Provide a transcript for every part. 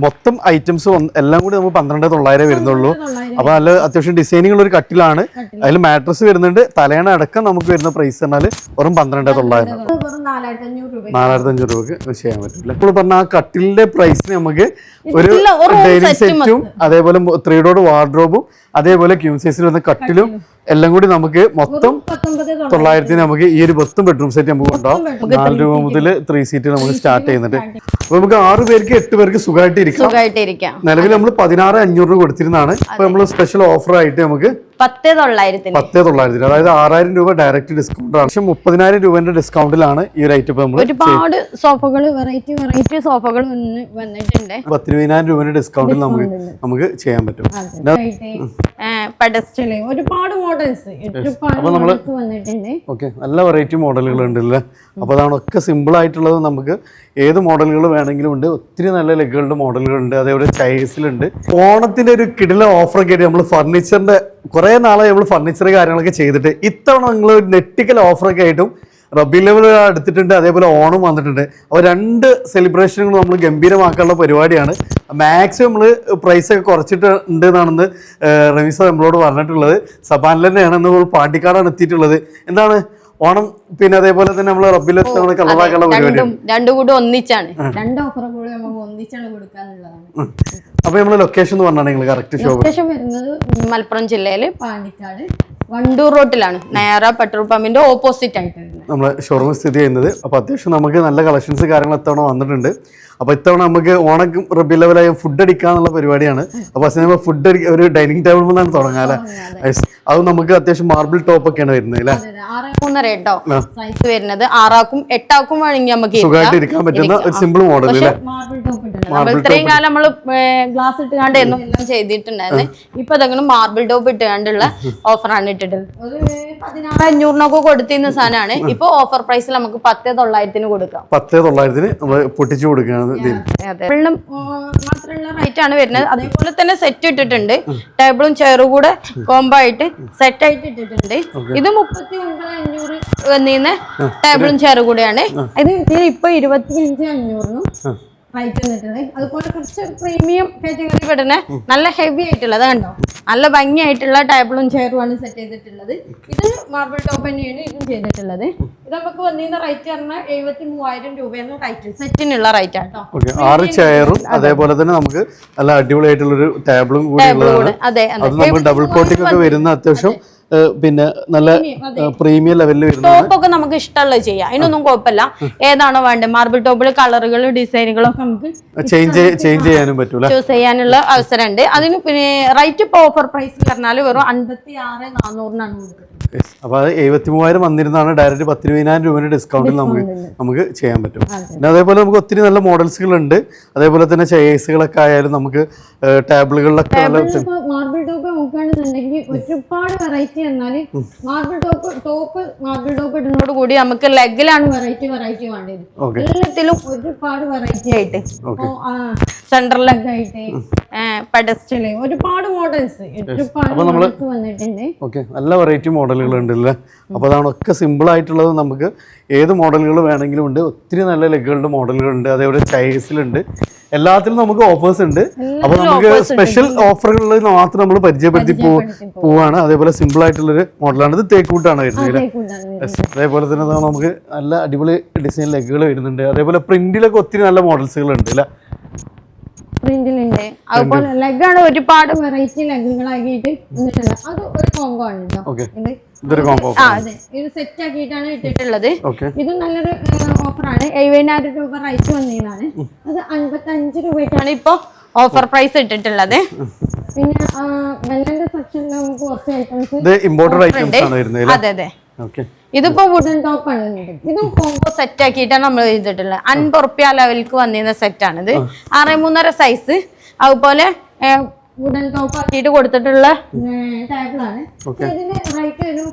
മൊത്തം ഐറ്റംസ് എല്ലാം കൂടി നമുക്ക് 12,900 വരുന്നുള്ളൂ. അപ്പൊ നല്ല അത്യാവശ്യം ഡിസൈനിങ് ഉള്ള ഒരു കട്ടിലാണ്. അതിൽ മാട്രസ് വരുന്നുണ്ട്. തലേണ അടക്കം നമുക്ക് വരുന്ന പ്രൈസ് പറഞ്ഞാൽ വെറും 12,900, 4,500 രൂപക്ക് ചെയ്യാൻ പറ്റില്ല. ഇപ്പോൾ പറഞ്ഞ ആ കട്ടിലിന്റെ പ്രൈസിന് നമുക്ക് ഒരു ഡൈനിങ് സെറ്റും അതേപോലെ 3 ഡോർ വാർഡ്രോബും അതേപോലെ ക്യൂൺ സൈസിൽ വന്ന കട്ടിലും എല്ലാം കൂടി നമുക്ക് മൊത്തം 900 നമുക്ക് ഈ ഒരു 10 ബെഡ്റൂം സെറ്റ് നമുക്ക് ഉണ്ടാവും. 4 രൂപ മുതൽ 3 സീറ്റ് നമുക്ക് സ്റ്റാർട്ട് ചെയ്യുന്നുണ്ട്. അപ്പൊ നമുക്ക് 6 പേർക്ക് 8 പേർക്ക് സുഖമായിട്ട് ഇരിക്കാം. നിലവിൽ നമ്മൾ 16,500 കൊടുത്തിരുന്നതാണ്. അപ്പൊ നമ്മൾ സ്പെഷ്യൽ ഓഫർ ആയിട്ട് നമുക്ക് 10,900, അതായത് 6,000 രൂപ ഡയറക്റ്റ് ഡിസ്കൗണ്ട് ആണ്. പക്ഷെ 30,000 രൂപന്റെ ഡിസ്കൗണ്ടിലാണ് ഈ ഒരു ഐറ്റം നമ്മൾ ഒരുപാട് സോഫകൾ വെറൈറ്റി സോഫകൾ വന്നിട്ടുണ്ട്. 10,000 രൂപന്റെ ഡിസ്കൗണ്ടിൽ നമുക്ക് ചെയ്യാൻ പറ്റും. ഒരുപാട് മോഡൽസ് വന്നിട്ടുണ്ട്. ഓക്കെ, നല്ല വെറൈറ്റി മോഡലുകൾ ഉണ്ടല്ലേ. അപ്പൊ അതാണൊക്കെ സിമ്പിൾ ആയിട്ടുള്ളത്. നമുക്ക് ഏത് മോഡലുകൾ വേണമെങ്കിലും ഉണ്ട്. ഒത്തിരി നല്ല ലെഗുകളുടെ മോഡലുകൾ ഉണ്ട്. അതേപോലെ ചൈസിലുണ്ട്. ഓണത്തിന്റെ ഒരു കിടില ഓഫർ ഒക്കെ ആയിട്ട് നമ്മൾ ഫർണിച്ചറിന്റെ കുറെ നാളെ നമ്മൾ ഫർണിച്ചർ കാര്യങ്ങളൊക്കെ ചെയ്തിട്ട് ഇത്തവണ നിങ്ങൾ ഒരു നെറ്റിക്കൽ ഓഫറൊക്കെ ആയിട്ടും റബീഉൽ അവ്വൽ എടുത്തിട്ടുണ്ട്. അതേപോലെ ഓണം വന്നിട്ടുണ്ട്. അപ്പോൾ 2 സെലിബ്രേഷനുകൾ നമ്മൾ ഗംഭീരമാക്കാനുള്ള പരിപാടിയാണ്. മാക്സിമം നമ്മൾ പ്രൈസ് ഒക്കെ കുറച്ചിട്ടുണ്ട് എന്നാണെന്ന് റമീസ നമ്മളോട് പറഞ്ഞിട്ടുള്ളത്. സബാനിൽ തന്നെയാണ് നമ്മൾ പാണ്ടിക്കാടാണ് എത്തിയിട്ടുള്ളത്. എന്താണ് ഓണം പിന്നെ അതേപോലെ തന്നെ നമ്മൾ റബീഉൽ അവ്വൽ കളറാക്കാനുള്ള പരിപാടിയാണ്. രണ്ടും കൂടി ഒന്നിച്ചാണ്, 2 ഓഫറും കൂടി നമുക്ക് ഒന്നിച്ചാണ് കൊടുക്കാനുള്ളതാണ്. അപ്പൊ നമ്മൾ ലൊക്കേഷൻ എന്ന് പറഞ്ഞാൽ നിങ്ങൾ കറക്റ്റ് ലൊക്കേഷൻ വരുന്നത് മലപ്പുറം ജില്ലയില് പാണ്ടിക്കാട് വണ്ടൂർ റോട്ടിലാണ്. നേരെ പെട്രോൾ പമ്പിന്റെ ഓപ്പോസിറ്റ് ആയിട്ട് നമ്മളെ ഷോറൂം സ്ഥിതി ചെയ്യുന്നത്. അപ്പൊ അത്യാവശ്യം നമുക്ക് നല്ല കളക്ഷൻസ് കാര്യങ്ങൾ ഇത്തവണ വന്നിട്ടുണ്ട്. അപ്പൊ ഇത്തവണ നമുക്ക് ഓണം റബീഉൽ അവ്വലായ ഫുഡ് അടിക്കാന്നുള്ള പരിപാടിയാണ്. അപ്പൊ നമ്മൾ ഫുഡ് ഒരു ഡൈനിങ് ടേബിൾ നിന്നാണ് തുടങ്ങാല്ലേ. അത് നമുക്ക് അത്യാവശ്യം മാർബിൾ ടോപ്പ് ഒക്കെയാണ് വരുന്നത് അല്ലേ. 6.5 കേട്ടോ സൈസ് വരുന്നത്. 6-ആക്കും 8-ആക്കും വേണമെങ്കിൽ നമുക്ക് സുഖമായിട്ട് ഇരിക്കാൻ പറ്റുന്ന ഒരു സിമ്പിൾ മോഡൽ അല്ലേ. ഇത്രയും കാലം നമ്മള് ഗ്ലാസ് ഇട്ടുകാണ്ട് എല്ലാം ചെയ്തിട്ടുണ്ടായിരുന്നു. ഇപ്പൊ അതെങ്ങനെ മാർബിൾ ടോപ്പ് ഇട്ടുകാണ്ടുള്ള ഓഫറാണ് ഇട്ടിട്ടുള്ളത്. 16,500 കൊടുത്തിരുന്ന സാധനമാണ്. ഇപ്പൊ ഓഫർ പ്രൈസിൽ നമുക്ക് 10,900 കൊടുക്കാം. 10,900 നമ്മൾ പൊട്ടിച്ചു കൊടുക്കുകയാണ്. മാത്രമുള്ള റേറ്റ് ആണ് വരുന്നത്. അതേപോലെ തന്നെ സെറ്റ് ഇട്ടിട്ടുണ്ട്. ടേബിളും ചെയറും കൂടെ കോംബോ ആയിട്ട് സെറ്റ് ആയിട്ട് ഇട്ടിട്ടുണ്ട്. ഇത് 39,500 വന്നിരുന്ന ടേബിളും ചെയറും കൂടെയാണ്. ഇത് ഇപ്പൊ 25,500 റേറ്റ് വന്നിട്ടുണ്ട്. അതുപോലെ കുറച്ച് പ്രീമിയം കാറ്റഗറി പെടുന്ന നല്ല ഹെവി ആയിട്ടുള്ളത് കണ്ടോ, നല്ല ഭംഗിയായിട്ടുള്ള ടേബിളും ചെയറുമാണ് സെറ്റ് ചെയ്തിട്ടുള്ളത്. ഇത് മാർബിൾ ടോപ്പ് തന്നെയാണ് ഇതും ചെയ്തിട്ടുള്ളത്. ഇത് നമുക്ക് വന്നിരുന്ന റേറ്റ് പറഞ്ഞാൽ 73,000 രൂപയാണ് റേറ്റ് സെറ്റിനുള്ള റേറ്റ് ആട്ടോ. 6 ചെയറും അതേപോലെ തന്നെ നമുക്ക് നല്ല അടിപൊളിയായിട്ടുള്ള ഒരു ടേബിളും കൂടി. അതെ, ഡബിൾ കോട്ടിംഗ് ഒക്കെ വരുന്ന അത്യാവശ്യം പിന്നെ നല്ല പ്രീമിയം ലെവലിൽ വരുന്ന ടോപ്പൊക്കെ നമുക്ക് ഇഷ്ടമുള്ളത് ചെയ്യാം. അതിനൊന്നും കുഴപ്പമില്ല. ഏതാണോ വേണ്ടത് മാർബിൾ ടോപ്പിൽ കളറുകളും ഡിസൈനുകളും ഒക്കെ നമുക്ക് ചേഞ്ച് ചെയ്യാനും പറ്റൂല, ചൂസ് ചെയ്യാനുള്ള അവസരം ഉണ്ട്. അതിന് പിന്നെ റേറ്റ് ഇപ്പൊ ഓഫർ പ്രൈസ് പറഞ്ഞാൽ വെറും 56,400 കൊടുക്കുന്നത്. അപ്പൊ അത് 73,000 വന്നിരുന്നാണ് ഡയറക്റ്റ് 10,000 രൂപയുടെ ഡിസ്കൗണ്ടിൽ നമുക്ക് ചെയ്യാൻ പറ്റും. പിന്നെ അതേപോലെ നമുക്ക് ഒത്തിരി നല്ല മോഡൽസുകൾ ഉണ്ട്. അതേപോലെ തന്നെ ചെയർസുകളൊക്കെ ആയാലും നമുക്ക് ടേബിളുകളിലൊക്കെ മാർബിൾ ടോപ്പ് നോക്കുകയാണെന്നുണ്ടെങ്കിൽ ഒരുപാട് വെറൈറ്റി. എന്നാല് മാർബിൾ ടോപ്പ് ഇടുന്നതോട് കൂടി നമുക്ക് ലെഗിലാണ് വെറൈറ്റി വേണ്ടത്. എല്ലാത്തിലും ഒരുപാട് വെറൈറ്റി ആയിട്ട് സെൻട്രൽ ലെഗ് ആയിട്ട് പെഡസ്റ്റല് ഒരുപാട് മോഡൽസ് വന്നിട്ടുണ്ട്. നല്ല വെറൈറ്റി മോഡലുകൾ ഉണ്ടല്ലേ. അപ്പൊ അതാണൊക്കെ സിമ്പിൾ ആയിട്ടുള്ളത്. നമുക്ക് ഏത് മോഡലുകൾ വേണമെങ്കിലും ഉണ്ട്. ഒത്തിരി നല്ല ലെഗുകളുടെ മോഡലുകൾ ഉണ്ട്. അതേപോലെ ചൈസിലുണ്ട്. എല്ലാത്തിലും നമുക്ക് ഓഫേഴ്സ് ഉണ്ട്. അപ്പൊ നമുക്ക് സ്പെഷ്യൽ ഓഫറുകളിൽ മാത്രം നമ്മൾ പരിചയപ്പെടുത്തി പോവാണ്. അതേപോലെ സിമ്പിൾ ആയിട്ടുള്ളൊരു മോഡലാണ്. ഇത് തേക്കൂട്ടാണ് വരുന്നത്. അതേപോലെ തന്നെ നമുക്ക് നല്ല അടിപൊളി ഡിസൈൻ ലെഗുകൾ വരുന്നുണ്ട്. അതേപോലെ പ്രിന്റിലൊക്കെ ഒത്തിരി നല്ല മോഡൽസുകൾ ഉണ്ട് അല്ലെ. പ്രിന്റിലുണ്ട്. അതുപോലെ ലെഗാണ് ഒരുപാട് വെറൈറ്റി ലെഗുകളാക്കിയിട്ട് അത് ഒരു കോംബോ ആണ് കേട്ടോ. ഇത് സെറ്റ് ആക്കിയിട്ടാണ് ഇട്ടിട്ടുള്ളത്. ഇത് നല്ലൊരു ഓഫറാണ്. 70,000 രൂപ റേറ്റ് വന്നതാണ്. അത് 55 രൂപയ്ക്കാണ് ഇപ്പൊ ഓഫർ പ്രൈസ് ഇട്ടിട്ടുള്ളത്. പിന്നെ വെല്ലന്റെ സെക്ഷനിൽ നമുക്ക് കുറച്ച് ഐറ്റംസ്. അതെ, ഇതിപ്പോ വുഡൻ ടോപ്പ് ആണ്. ഇതും കോംബോ സെറ്റ് ആക്കിയിട്ടാണ് നമ്മൾ ചെയ്തിട്ടുള്ളത്. 50 റുപ്യ ലെവലിക്ക് വന്നിരുന്ന സെറ്റാണിത്. 6.5 സൈസ്. അതുപോലെ വുഡൻ ടോപ്പ് ആക്കിയിട്ട് കൊടുത്തിട്ടുള്ള ടേബിളാണ്. ഇതിന്റെ റേറ്റ് ഒരു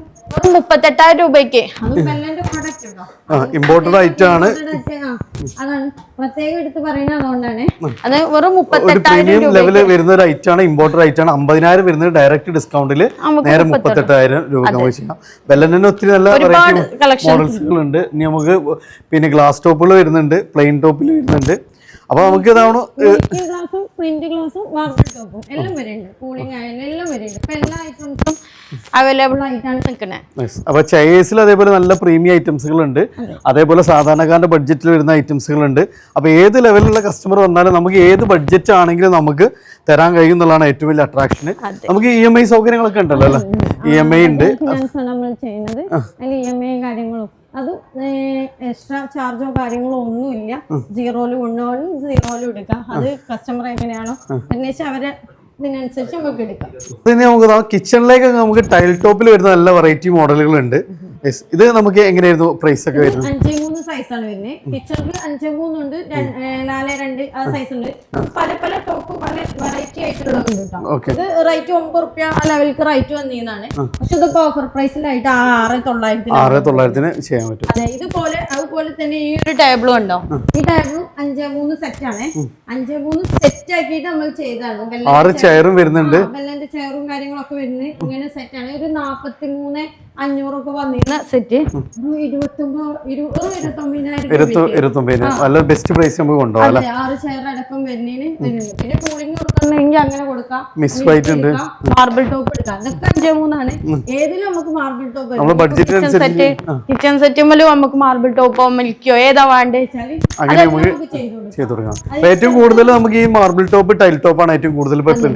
38,000 രൂപയ്ക്ക്. ഇമ്പോർട്ടഡ് ഐറ്റം ആണ്. അതാണ് പ്രത്യേകം എടുത്ത് പറയുന്നത്. അതുകൊണ്ടാണ് അത് വെറും 38,000 രൂപ വരുന്ന ഒരു ഐറ്റം ആണ്. ഇമ്പോർട്ടഡ് ഐറ്റം ആണ്. 50,000 വരുന്നത് ഡയറക്റ്റ് ഡിസ്കൗണ്ടിൽ നേരെ 38,000 രൂപ നമുക്ക് ചെയ്യാം. വെല്ലന്റെ ഒത്തിരി നല്ല മോഡൽസുകൾ ഉണ്ട്. ഇനി നമുക്ക് പിന്നെ ഗ്ലാസ് ടോപ്പുകൾ വരുന്നുണ്ട്, പ്ലെയിൻ ടോപ്പിൽ വരുന്നുണ്ട്. അപ്പൊ നമുക്ക് ഇതാണ് ഗ്ലാസും പ്രിന്റ് ഗ്ലാസും മാർബിൾ ടോപ്പും എല്ലാം വരുന്നുണ്ട്. കൂളിംഗ് ആയാലും എല്ലാം വരുന്നുണ്ട്. ഇപ്പൊ എല്ലാ ഐറ്റംസും അവൈലബിൾ ആയിട്ടാണ് നിൽക്കുന്നത്. അപ്പൊ ചെയേഴ്സിൽ അതേപോലെ നല്ല പ്രീമിയം ഐറ്റംസുകൾ ഉണ്ട്, അതേപോലെ സാധാരണക്കാരന്റെ ബഡ്ജറ്റിൽ വരുന്ന ഐറ്റംസുകൾ ഉണ്ട്. അപ്പൊ ഏത് ലെവലിലുള്ള കസ്റ്റമർ വന്നാലും നമുക്ക് ഏത് ബഡ്ജറ്റ് ആണെങ്കിലും നമുക്ക് തരാൻ കഴിയും എന്നുള്ളതാണ് ഏറ്റവും വലിയ അട്രാക്ഷൻ. നമുക്ക് EMI സൗകര്യങ്ങളൊക്കെ ഉണ്ടല്ലോ അല്ലേ? EMI ഉണ്ട്, നമ്മൾ ചെയ്യുന്നത് അതിൽ EMI കാര്യങ്ങളും അത് എക്സ്ട്രാ ചാർജോ കാര്യങ്ങളോ ഒന്നുമില്ല. സീറോയിലും കൊണ്ടുപോകണം, സീറോയിലും എടുക്കാം. അത് കസ്റ്റമർ എങ്ങനെയാണോ അന്വേഷിച്ച് അവരെ ഇതിനനുസരിച്ച് നമുക്ക് എടുക്കാം. പിന്നെ നമുക്ക് കിച്ചണിലേക്ക് നമുക്ക് ടൈൽ ടോപ്പിൽ വരുന്ന നല്ല വെറൈറ്റി മോഡലുകൾ ഉണ്ട്. ഇത് നമുക്ക് എങ്ങനെയായിരുന്നു പ്രൈസ് ഒക്കെ വരുന്നത്? 5-3 സൈസാണ് വരുന്നത്. കിച്ചണിൽ 5-3 ഉണ്ട്, 4-2 ആ സൈസ് ഉണ്ട്. പല പല ടോപ്പ് പല വെറൈറ്റി ആയിട്ടുള്ളത് ഉണ്ട്. ഇത് റേറ്റ് 9 റുപ്യ ആ ലെവലിക്ക് റേറ്റ് വന്നതാണ്. പക്ഷെ ഇതൊക്കെ ഓഫർ പ്രൈസിലായിട്ട് 6,900 ചെയ്യാൻ പറ്റും. അതെ, ഇതുപോലെ അതുപോലെ തന്നെ ഈ ഒരു ടേബിളും ഉണ്ടോ? ഈ ടേബിളും 5-3 സെറ്റ് ആണ്. 5-3 സെറ്റ് ആക്കിയിട്ട് നമ്മൾ ചെയ്താണ്. 6 ചെയറും വരുന്നുണ്ട്, ബെല്ലന്റെ ചെയറും കാര്യങ്ങളൊക്കെ വരുന്നത് ഇങ്ങനെ സെറ്റ് ആണ്. ഒരു 43,500 ഒക്കെ വന്നിരുന്ന സെറ്റ് 29,000 നല്ല ബെസ്റ്റ് പ്രൈസ് നമുക്ക് കൊണ്ടുപോകാം. 6 ചെയർ അടക്കം വരുന്നതിന് വരുന്നുണ്ട്. പിന്നെ കൂളിംഗ് കൊടുക്കണമെങ്കിൽ അങ്ങനെ കൊടുക്കാം. മിക്സ് വൈറ്റ് ഉണ്ട്, മാർബിൾ ടോപ്പ് എടുക്കാം. ഇതൊക്കെ 5-3 ആണ്. ഏതിലും നമുക്ക് മാർബിൾ ടോപ്പ് കിച്ചൺ സെറ്റുമ്പോഴും നമുക്ക് മാർബിൾ ടോപ്പോ മിൽക്കിയോ ഏതാ വേണ്ടത് വെച്ചാൽ അങ്ങനെ നമുക്ക് ചെയ്തു കൊടുക്കാം. ഏറ്റവും കൂടുതൽ നമുക്ക് ഈ മാർബിൾ ടോപ്പ് ടൈൽ ടോപ്പാണ് ഏറ്റവും കൂടുതൽ പിന്നെ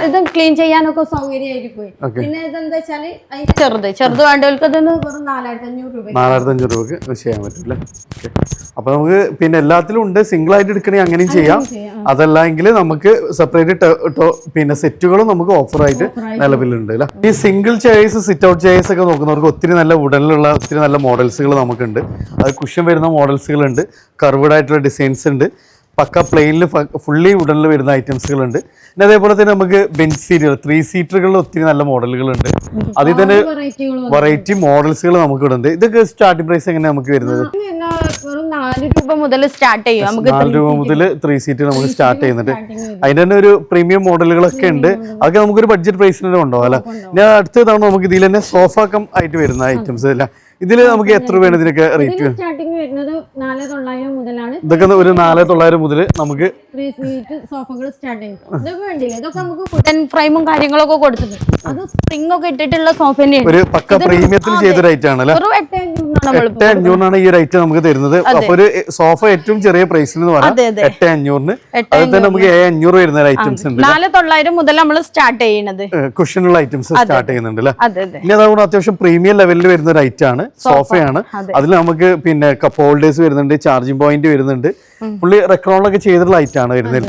ഇത് ക്ലീൻ ചെയ്യാനൊക്കെ സൗകര്യമായിരിക്കും. പിന്നെ ഇതെന്താ വെച്ചാല് അതിന്റെ ചെറുത് വേണ്ടവർക്ക് അതൊന്ന് വെറും 4,500 രൂപക്ക് ചെയ്യാൻ പറ്റില്ല. അപ്പൊ നമുക്ക് പിന്നെ എല്ലാത്തിലും ഉണ്ട്. സിംഗിൾ ആയിട്ട് എടുക്കണമെങ്കിൽ അങ്ങനെയും ചെയ്യാം. അതല്ലെങ്കിൽ നമുക്ക് സെപ്പറേറ്റ് പിന്നെ സെറ്റുകളും നമുക്ക് ഓഫർ ആയിട്ട് നിലവിലുണ്ട് അല്ലെ. ഈ single chairs, sit out chairs ഒക്കെ നോക്കുന്നവർക്ക് ഒത്തിരി നല്ല വുഡനിലുള്ള ഒത്തിരി നല്ല മോഡൽസുകൾ നമുക്കുണ്ട്. അത് കുഷൻ വരുന്ന മോഡൽസുകൾ ഉണ്ട്, കർവ്ഡ് ആയിട്ടുള്ള ഡിസൈൻസ് ഉണ്ട്, പക്ക പ്ലെയിനിൽ ഫുള്ളി വുഡനിൽ വരുന്ന ഐറ്റംസുകൾ ഉണ്ട്. പിന്നെ അതേപോലെ തന്നെ നമുക്ക് ബെഞ്ച് സീറ്റുകൾ 3 സീറ്ററുകളിൽ ഒത്തിരി നല്ല മോഡലുകളുണ്ട്. അതിൽ തന്നെ വെറൈറ്റി മോഡൽസുകൾ നമുക്ക് ഇടുന്നുണ്ട്. ഇതൊക്കെ സ്റ്റാർട്ടിംഗ് പ്രൈസ് എങ്ങനെയാണ് നമുക്ക് വരുന്നത്? 4 രൂപ മുതൽ സ്റ്റാർട്ട് ചെയ്യും. 4 രൂപ മുതൽ 3 സീറ്റ് നമുക്ക് സ്റ്റാർട്ട് ചെയ്യുന്നുണ്ട്. അതിന്റെ തന്നെ ഒരു പ്രീമിയം മോഡലുകളൊക്കെ ഉണ്ട്. അതൊക്കെ നമുക്കൊരു ബഡ്ജറ്റ് പ്രൈസിന് കൊണ്ടുപോകാം അല്ലെ. ഞാൻ അടുത്തതാണ് നമുക്ക് ഇതിൽ തന്നെ സോഫ കം ആയിട്ട് വരുന്ന ഐറ്റംസ് അല്ല. ഇതില് നമുക്ക് എത്ര രൂപയാണ് ഇതിനൊക്കെ റേറ്റ്? സ്റ്റാർട്ടിംഗ് വരുന്നത് 4,900 മുതലാണ്. ഇതൊക്കെ ഒരു 4,900 മുതൽ നമുക്ക് 3 സീറ്റ് സോഫകൾ സ്റ്റാർട്ട് ചെയ്യും. ഇതൊക്കെ വേണ്ടില്ല, ഇതൊക്കെ നമുക്ക് വുഡൻ ഫ്രെയിമും കാര്യങ്ങളൊക്കെ കൊടുത്തിട്ടുണ്ട്. അത് സ്പ്രിംഗ് ഒക്കെ ഇട്ടിട്ടുള്ള സോഫ തന്നെയാണ്. ഒരു പക്ക പ്രീമിയത്തിൽ ചെയ്ത റേറ്റ് ആണ് അല്ലേ. 8,500 ഈ റേറ്റ് നമുക്ക് തരുന്നത്. അപ്പൊ ഒരു സോഫ ഏറ്റവും ചെറിയ പ്രൈസിന് പറയാം 8,500. അതിൽ തന്നെ നമുക്ക് 7,500 വരുന്ന ഐറ്റംസ് ഉണ്ട്. 4,900 മുതൽ നമ്മൾ സ്റ്റാർട്ട് ചെയ്യുന്നത് കുഷനുള്ള ഐറ്റംസ് സ്റ്റാർട്ട് ചെയ്യുന്നുണ്ട് അല്ലേ. ഇനി അതുകൊണ്ട് അത്യാവശ്യം പ്രീമിയം ലെവലിൽ വരുന്ന ഒരു ഐറ്റം ആണ്, സോഫയാണ്. അതിൽ നമുക്ക് പിന്നെ കപ്പ് ഹോൾഡേഴ്സ് വരുന്നുണ്ട്, ചാർജിംഗ് പോയിന്റ് വരുന്നുണ്ട്, ഫുള്ളി റെക്രോണിലൊക്കെ ചെയ്തിട്ടുള്ള ഐറ്റം ആണ് വരുന്നത്.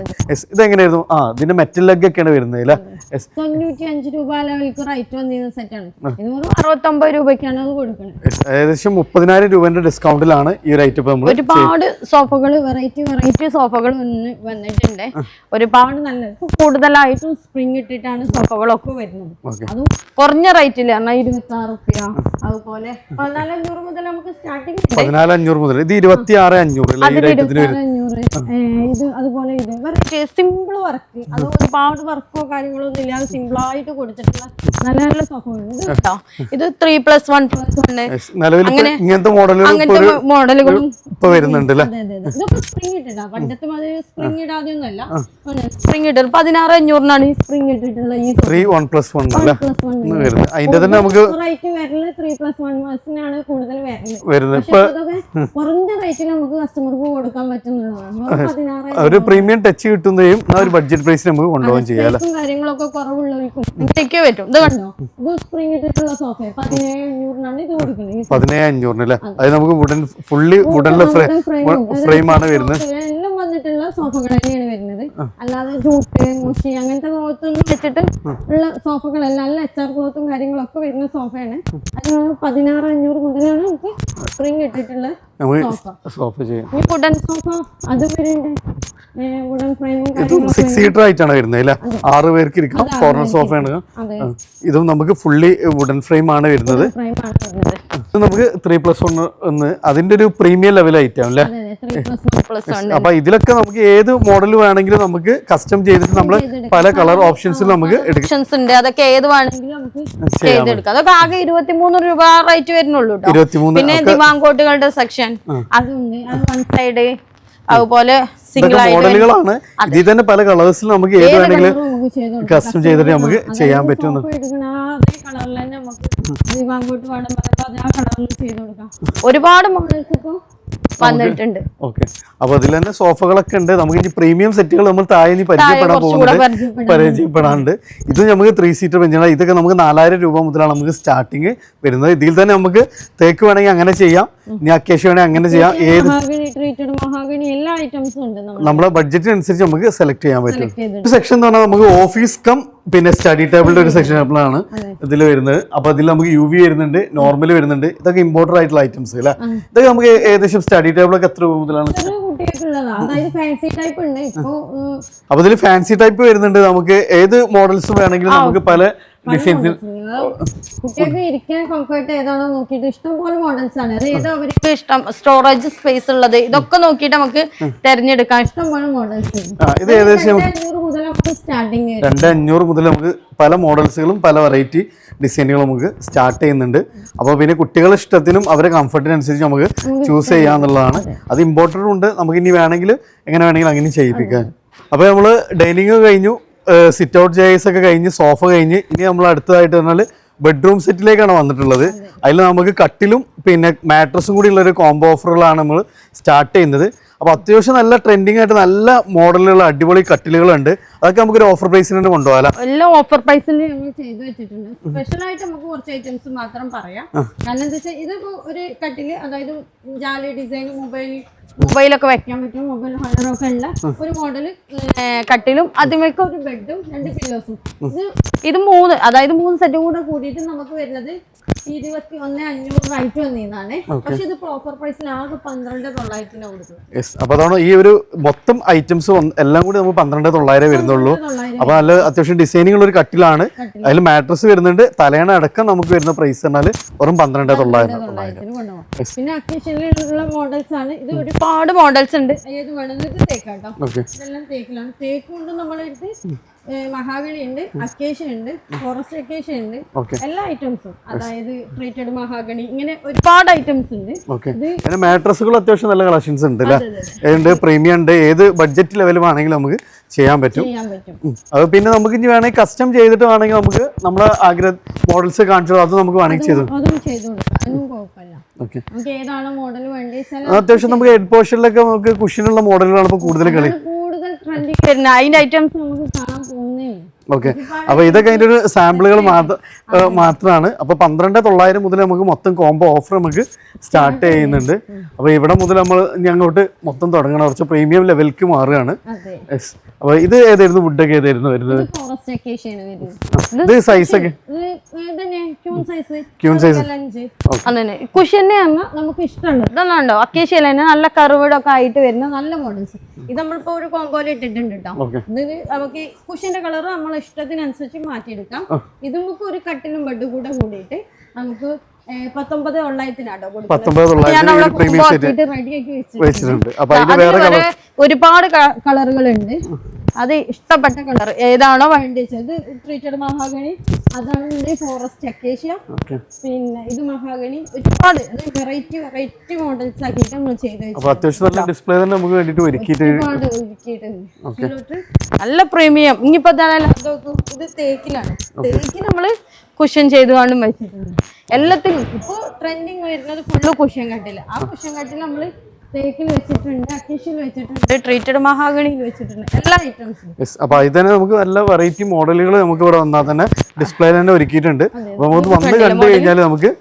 ഇതെങ്ങനെയായിരുന്നു? ഇതിന്റെ മെറ്റൽ ലെഗ് ഒക്കെയാണ് വരുന്നത് അല്ലേ. 95 രൂപ ലെവലിക്ക് റേറ്റ് വന്നിരുന്ന സെറ്റാണ്. 69 രൂപയ്ക്കാണ് അത് കൊടുക്കുന്നത്. ഏകദേശം 30,000 രൂപന്റെ ഡിസ്കൗണ്ടിലാണ് ഈ ഒരു ഐറ്റം. നമ്മൾ ഒരുപാട് സോഫകൾ വെറൈറ്റി സോഫകൾ വന്നിട്ടുണ്ട്. ഒരുപാട് നല്ല കൂടുതലായിട്ടും സ്പ്രിംഗ് ഇട്ടിട്ടാണ് സോഫകളൊക്കെ വരുന്നത്. അതും കുറഞ്ഞ റേറ്റിൽ 26 റുപ്യ. അതുപോലെ 14,500 മുതൽ നമുക്ക് സ്റ്റാർട്ടിംഗ് 14,500 മുതൽ. ഇത് 26,500 ഇത് അതുപോലെ ഇത് സിമ്പിൾ വർക്ക്, അത് ഒരുപാട് വർക്കോ കാര്യങ്ങളോ ഒന്നും ഇല്ലാതെ സിമ്പിൾ ആയിട്ട് കൊടുത്തിട്ടുള്ള നല്ല നല്ല സോഫകളുണ്ട്. ഇത് കേട്ടോ, ഇത് 3+1+1 അങ്ങനെ ഇങ്ങനത്തെ മോഡലുകളും ഇപ്പൊ വരുന്നുണ്ട്. ഇതൊക്കെ സ്പ്രിംഗ് ഇട്ടിട്ടാ, പണ്ടത്തെ മാതിരി സ്പ്രിംഗ് ഇടാതെ ഒന്നല്ല. സ്പ്രിംഗ് ഇട്ടിട്ട് 16,500 ഈ സ്പ്രിംഗ് ഇട്ടിട്ടുള്ള ഈ 3+1 അതിന്റെ തന്നെ നമുക്ക് റേറ്റ് വരുന്നത് 3+1+ആണ് കൂടുതൽ വരുന്നത്. കുറഞ്ഞ റേറ്റിൽ നമുക്ക് കസ്റ്റമർക്ക് കൊടുക്കാൻ പറ്റുന്നതാണ്. ഒരു പ്രീമിയം ടച്ച് കിട്ടുന്നതും ഒരു ബഡ്ജറ്റ് പ്രൈസ് നമുക്ക് കൊണ്ടുപോകാൻ ചെയ്യാം. കാര്യങ്ങളൊക്കെ കുറവുള്ളവർക്കും പറ്റും. ഇത് കണ്ടോ, ഇത് സ്പ്രിംഗ് ഇട്ടിട്ടുള്ള സോഫ 17,500 ഇത് കൊടുക്കുന്നത്. 17,500 അല്ലേ. അത് നമുക്ക് വുഡൻ ഫുള്ളി വുഡനിലെ ഫ്രെയിം ആണ് വരുന്നത്. എല്ലാം വന്നിട്ടുള്ള സോഫകൾ തന്നെയാണ് വരുന്നത്. അല്ലാതെ ജൂട്ട് മുഷി അങ്ങനത്തെ ക്ലോത്തൊന്നും വെച്ചിട്ട് ഉള്ള സോഫകളല്ല. നല്ല HR ക്ലോത്തും കാര്യങ്ങളൊക്കെ വരുന്ന സോഫയാണ്. അത് 16,500 മുതലാണ് നമുക്ക് സ്പ്രിംഗ് ഇട്ടിട്ടുള്ള സോഫ ചെയ്യാം. ഈ വുഡൻ സോഫ അത് വരുന്നുണ്ട്. വുഡൻ ഫ്രെയിമും 6 സീറ്റർ ആയിട്ടാണ് വരുന്നത് അല്ലേ. 6 പേർക്ക് ഇരിക്കാം. കോർണർ സോഫയാണ്. ഇതും നമുക്ക് ഫുള്ളി വുഡൻ ഫ്രെയിം ആണ് വരുന്നത്. നമുക്ക് 3+1 അതിന്റെ ഒരു പ്രീമിയം ലെവൽ ഐറ്റം അല്ലേ. അപ്പൊ ഇതിലൊക്കെ നമുക്ക് ഏത് മോഡൽ വേണമെങ്കിലും നമുക്ക് കസ്റ്റം ചെയ്തിട്ട് നമ്മൾ പല കളർ ഓപ്ഷൻസിൽ നമുക്ക് ഉണ്ട്. അതൊക്കെ ഏത് വേണമെങ്കിലും നമുക്ക് ചെയ്തെടുക്കാം. അതൊക്കെ ആകെ 23 രൂപ റേറ്റ് വരുന്നുള്ളൂ. 23. പിന്നെ ദിവാങ്കോട്ടുകളുടെ സെക്ഷൻ അതുണ്ട്. അത് വൺ സൈഡ് അതുപോലെ സിംഗിൾ മോഡലുകളാണ്. ഇതിൽ തന്നെ പല കളേഴ്സിൽ നമുക്ക് ഏത് വേണമെങ്കിലും കസ്റ്റം ചെയ്തിട്ട് നമുക്ക് ചെയ്യാൻ പറ്റും. ഒരുപാട് മോഡൽസ് ഇപ്പൊ വന്നിട്ടുണ്ട്. ഓക്കെ, അപ്പൊ അതിൽ തന്നെ സോഫകളൊക്കെ ഉണ്ട്. നമുക്ക് ഇനി പ്രീമിയം സെറ്റുകൾ നമ്മൾ താഴെ പരിചയപ്പെടാനുണ്ട്. ഇത് നമുക്ക് 3 സീറ്റർ ബെഞ്ചാണ്. ഇതൊക്കെ നമുക്ക് 4000 രൂപ മുതലാണ് നമുക്ക് സ്റ്റാർട്ടിങ് വരുന്നത്. ഇതിൽ തന്നെ നമുക്ക് തേക്ക് വേണമെങ്കിൽ അങ്ങനെ ചെയ്യാം, ഇനി അക്കേഷ്യ വേണമെങ്കിൽ അങ്ങനെ ചെയ്യാം. ഏത് നമ്മളെ ബഡ്ജറ്റിനനുസരിച്ച് നമുക്ക് സെലക്ട് ചെയ്യാൻ പറ്റും. ഒരു സെക്ഷൻ എന്ന് പറഞ്ഞാൽ നമുക്ക് ഓഫീസ് കം പിന്നെ സ്റ്റഡി ടേബിളിന്റെ ഒരു സെക്ഷൻ ആണ് ഇതിൽ വരുന്നത്. അപ്പൊ അതിൽ നമുക്ക് UV വരുന്നുണ്ട്, നോർമൽ വരുന്നുണ്ട്. ഇതൊക്കെ ഇമ്പോർട്ടഡ് ആയിട്ടുള്ള ഐറ്റംസ് അല്ലേ. ഇതൊക്കെ നമുക്ക് ഏകദേശം സ്റ്റഡി ടേബിൾ ഒക്കെ എത്ര രൂപ മുതലാണ്? അപ്പൊ ഇതിൽ ഫാൻസി ടൈപ്പ് വരുന്നുണ്ട്. നമുക്ക് ഏത് മോഡൽസ് വേണമെങ്കിലും നമുക്ക് പല ഡിസൈൻസ് കുട്ടികൾക്ക് ഇരിക്കാൻ കംഫർട്ട് ഏതാണോ നോക്കിയിട്ട് ഇഷ്ടംപോലെ മോഡൽസ് ആണ്. ഏതോ അവർക്ക് ഇഷ്ടം സ്റ്റോറേജ് സ്പേസ് ഉള്ളത് ഇതൊക്കെ നോക്കിയിട്ട് നമുക്ക് തെരഞ്ഞെടുക്കാം. ഇഷ്ടംപോലെ മോഡൽസ്. ഇത് ഏകദേശം 2500 മുതൽ നമുക്ക് പല മോഡൽസുകളും പല വെറൈറ്റി ഡിസൈനുകളും നമുക്ക് സ്റ്റാർട്ട് ചെയ്യുന്നുണ്ട്. അപ്പോൾ പിന്നെ കുട്ടികളുടെ ഇഷ്ടത്തിനും അവരുടെ കംഫർട്ടിനനുസരിച്ച് നമുക്ക് ചൂസ് ചെയ്യാന്നുള്ളതാണ്. അത് ഇമ്പോർട്ടൻ്റ് ഉണ്ട്. നമുക്ക് ഇനി വേണമെങ്കിൽ എങ്ങനെ വേണമെങ്കിലും അങ്ങനെ ചെയ്യിപ്പിക്കാൻ. അപ്പോൾ നമ്മൾ ഡൈനിങ് കഴിഞ്ഞു, സിറ്റ് ഔട്ട് ചെയർസ് ഒക്കെ കഴിഞ്ഞ്, സോഫ കഴിഞ്ഞ്, ഇനി നമ്മൾ അടുത്തതായിട്ട് പറഞ്ഞാൽ ബെഡ്റൂം സെറ്റിലേക്കാണ് വന്നിട്ടുള്ളത്. അതിൽ നമുക്ക് കട്ടിലും പിന്നെ മാട്രസും കൂടി ഉള്ളൊരു കോംബോ ഓഫറുകളാണ് നമ്മൾ സ്റ്റാർട്ട് ചെയ്യുന്നത്. അപ്പോൾ അത്യാവശ്യം നല്ല ട്രെൻഡിങ് ആയിട്ട് നല്ല മോഡലുകൾ അടിപൊളി കട്ടിലുകളുണ്ട്. അതൊക്കെ നമുക്കൊരു ഓഫർ പ്രൈസിന് കൊണ്ടുപോകാം. എല്ലാം ഓഫർ പ്രൈസിൽ ഞങ്ങൾ ചെയ്തു വെച്ചിട്ടുണ്ട്. സ്പെഷ്യൽ ആയിട്ട് നമുക്ക് കുറച്ച് ഐറ്റംസ് മാത്രം പറയാം. കാരണം എന്താ വെച്ചാൽ ഇതിപ്പോ ഒരു കട്ടില്, അതായത് ജാലി ഡിസൈൻ, മൊബൈലൊക്കെ വെക്കാൻ പറ്റും, മൊബൈൽ ഹോൾഡറൊക്കെ ഉള്ള ഒരു മോഡല് കട്ടിലും അതിലേക്ക് ഒരു ബെഡും 2 പില്ലോസും. ഇത് 3, അതായത് 3 സെറ്റും കൂടെ കൂടിയിട്ട് നമുക്ക് വരുന്നത് 21,500 റൈറ്റ് വന്നതാണ്. പക്ഷെ ഇത് ഓഫർ പ്രൈസിൽ ആകെ 12,900 കൊടുക്കുന്നത്. അപ്പൊ അതാണ് ഈ ഒരു മൊത്തം ഐറ്റംസ് എല്ലാം കൂടി നമുക്ക് 12,900 വരുന്നുള്ളൂ. അപ്പൊ നല്ല അത്യാവശ്യം ഡിസൈനിങ് ഉള്ള ഒരു കട്ടിലാണ്. അതിൽ മാട്രസ് വരുന്നുണ്ട്. തലേണ അടക്കം നമുക്ക് വരുന്ന പ്രൈസ് പറഞ്ഞാൽ വെറും 12,900. പിന്നെ അക്കേഷ്യയിലുള്ള മോഡൽസ് ആണ്. ഇത് ഒരുപാട് മോഡൽസ് ഉണ്ട്. ഏത് വേണമെങ്കിൽ തേക്കാട്ടോ. ഇതെല്ലാം തേക്കിലാണ്. തേക്ക് കൊണ്ട് നമ്മളെടുത്ത് മഹാഗണി ഉണ്ട്, അക്കേഷ്യ ഉണ്ട്, ഫോറസ്റ്റ് അക്കേഷ്യ ഉണ്ട്, എല്ലാ ഐറ്റംസും. അതായത് ട്രീറ്റഡ് മഹാഗണി, ഇങ്ങനെ ഒരുപാട് ഐറ്റംസ് ഉണ്ട്. മാട്രസുകൾ അത്യാവശ്യം നല്ല കളക്ഷൻസ് ഉണ്ട് അല്ലേ. പ്രീമിയം ഉണ്ട്. ഏത് ബഡ്ജറ്റ് ലെവൽ വേണമെങ്കിലും നമുക്ക് ചെയ്യാൻ പറ്റും. അത് പിന്നെ നമുക്ക് ഇനി വേണമെങ്കിൽ കസ്റ്റം ചെയ്തിട്ട് വേണമെങ്കിൽ നമുക്ക് നമ്മളെ ആഗ്രഹ മോഡൽസ് കാണിച്ചു അത് നമുക്ക് വേണമെങ്കിൽ ചെയ്തു അത്യാവശ്യം നമുക്ക് ഹെഡ് പോർഷനിലൊക്കെ നമുക്ക് കുഷ്യനുള്ള മോഡലുകളാണ് ഇപ്പൊ കൂടുതൽ കളി. അതിന്റെ ഐറ്റംസ് നമുക്ക് കാണാൻ പോകുന്നേ. ഓക്കെ, അപ്പൊ ഇതൊക്കെ അതിന്റെ ഒരു സാമ്പിളുകൾ മാത്രമാണ്. അപ്പൊ 12,900 മുതൽ നമുക്ക് മൊത്തം കോംബോ ഓഫർ നമുക്ക് സ്റ്റാർട്ട് ചെയ്യുന്നുണ്ട്. അപ്പൊ ഇവിടെ മുതൽ നമ്മൾ ഇനി അങ്ങോട്ട് മൊത്തം തുടങ്ങണം, കുറച്ച് പ്രീമിയം ലെവലിലേക്ക് മാറുകയാണ്. അപ്പൊ ഇത് ഏതായിരുന്നു വുഡൊക്കെ ഏതായിരുന്നു വരുന്നത്? ഇത് സൈസ് ഒക്കെ ക്യൂൺ സൈസ് നമുക്ക് ഇഷ്ടമുണ്ട്. ഇതൊന്നുണ്ടോ അക്കേഷ്യയിൽ തന്നെ നല്ല കർവ്ഡൊക്കെ ആയിട്ട് വരുന്ന നല്ല മോഡൽസ്. ഇത് നമ്മളിപ്പോ ഒരു കോമ്പോയിൽ ഇട്ടിട്ടുണ്ട് കേട്ടോ. ഇത് നമുക്ക് കുഷ്യന്റെ കളർ നമ്മളെ ഇഷ്ടത്തിനനുസരിച്ച് മാറ്റിയെടുക്കാം. ഇത് നമുക്ക് ഒരു കട്ടിലും ബെഡ് കൂടെ കൂടിയിട്ട് നമുക്ക് 19,900 റെഡിയാക്കി വെച്ചിട്ടുണ്ട്. ഒരുപാട് കളറുകളുണ്ട്. അത് ഇഷ്ടപ്പെട്ട കളർ ഏതാണോ വേണ്ടത്. ട്രീറ്റഡ് മഹാഗണി, അതാണ് ഫോറസ്റ്റ് അക്കേഷ്യ, പിന്നെ ഇത് മഹാഗണി. ഒരുപാട് വെറൈറ്റി മോഡൽസ് ആക്കിയിട്ട് നമ്മൾ നല്ല പ്രീമിയം. ഇനിയിപ്പോ ഇത് തേക്കിലാണ്. തേക്ക് നമ്മള് കുഷ്യൻ ചെയ്ത് കാണും വെച്ചിട്ടുണ്ട്. എല്ലാത്തിനും ഇപ്പൊ ട്രെൻഡിങ് വരുന്നത് ഫുള്ള് കുഷ്യൻ കട്ടില്. ആ കുഷ്യൻ കട്ടിൽ നമ്മള് തേക്കിൽ വെച്ചിട്ടുണ്ട്, അക്കേഷ്യയിൽ വെച്ചിട്ടുണ്ട്, ട്രീറ്റഡ് മഹാഗണിയിൽ വെച്ചിട്ടുണ്ട്, എല്ലാ ഐറ്റംസും. അപ്പൊ ഇത് തന്നെ നമുക്ക് നല്ല വെറൈറ്റി മോഡലുകൾ നമുക്ക് ഇവിടെ വന്നാൽ തന്നെ ഡിസ്പ്ലേ തന്നെ ഒരുക്കിയിട്ടുണ്ട്. അപ്പൊ നമുക്ക് വന്ന് കണ്ടു കഴിഞ്ഞാൽ നമുക്ക്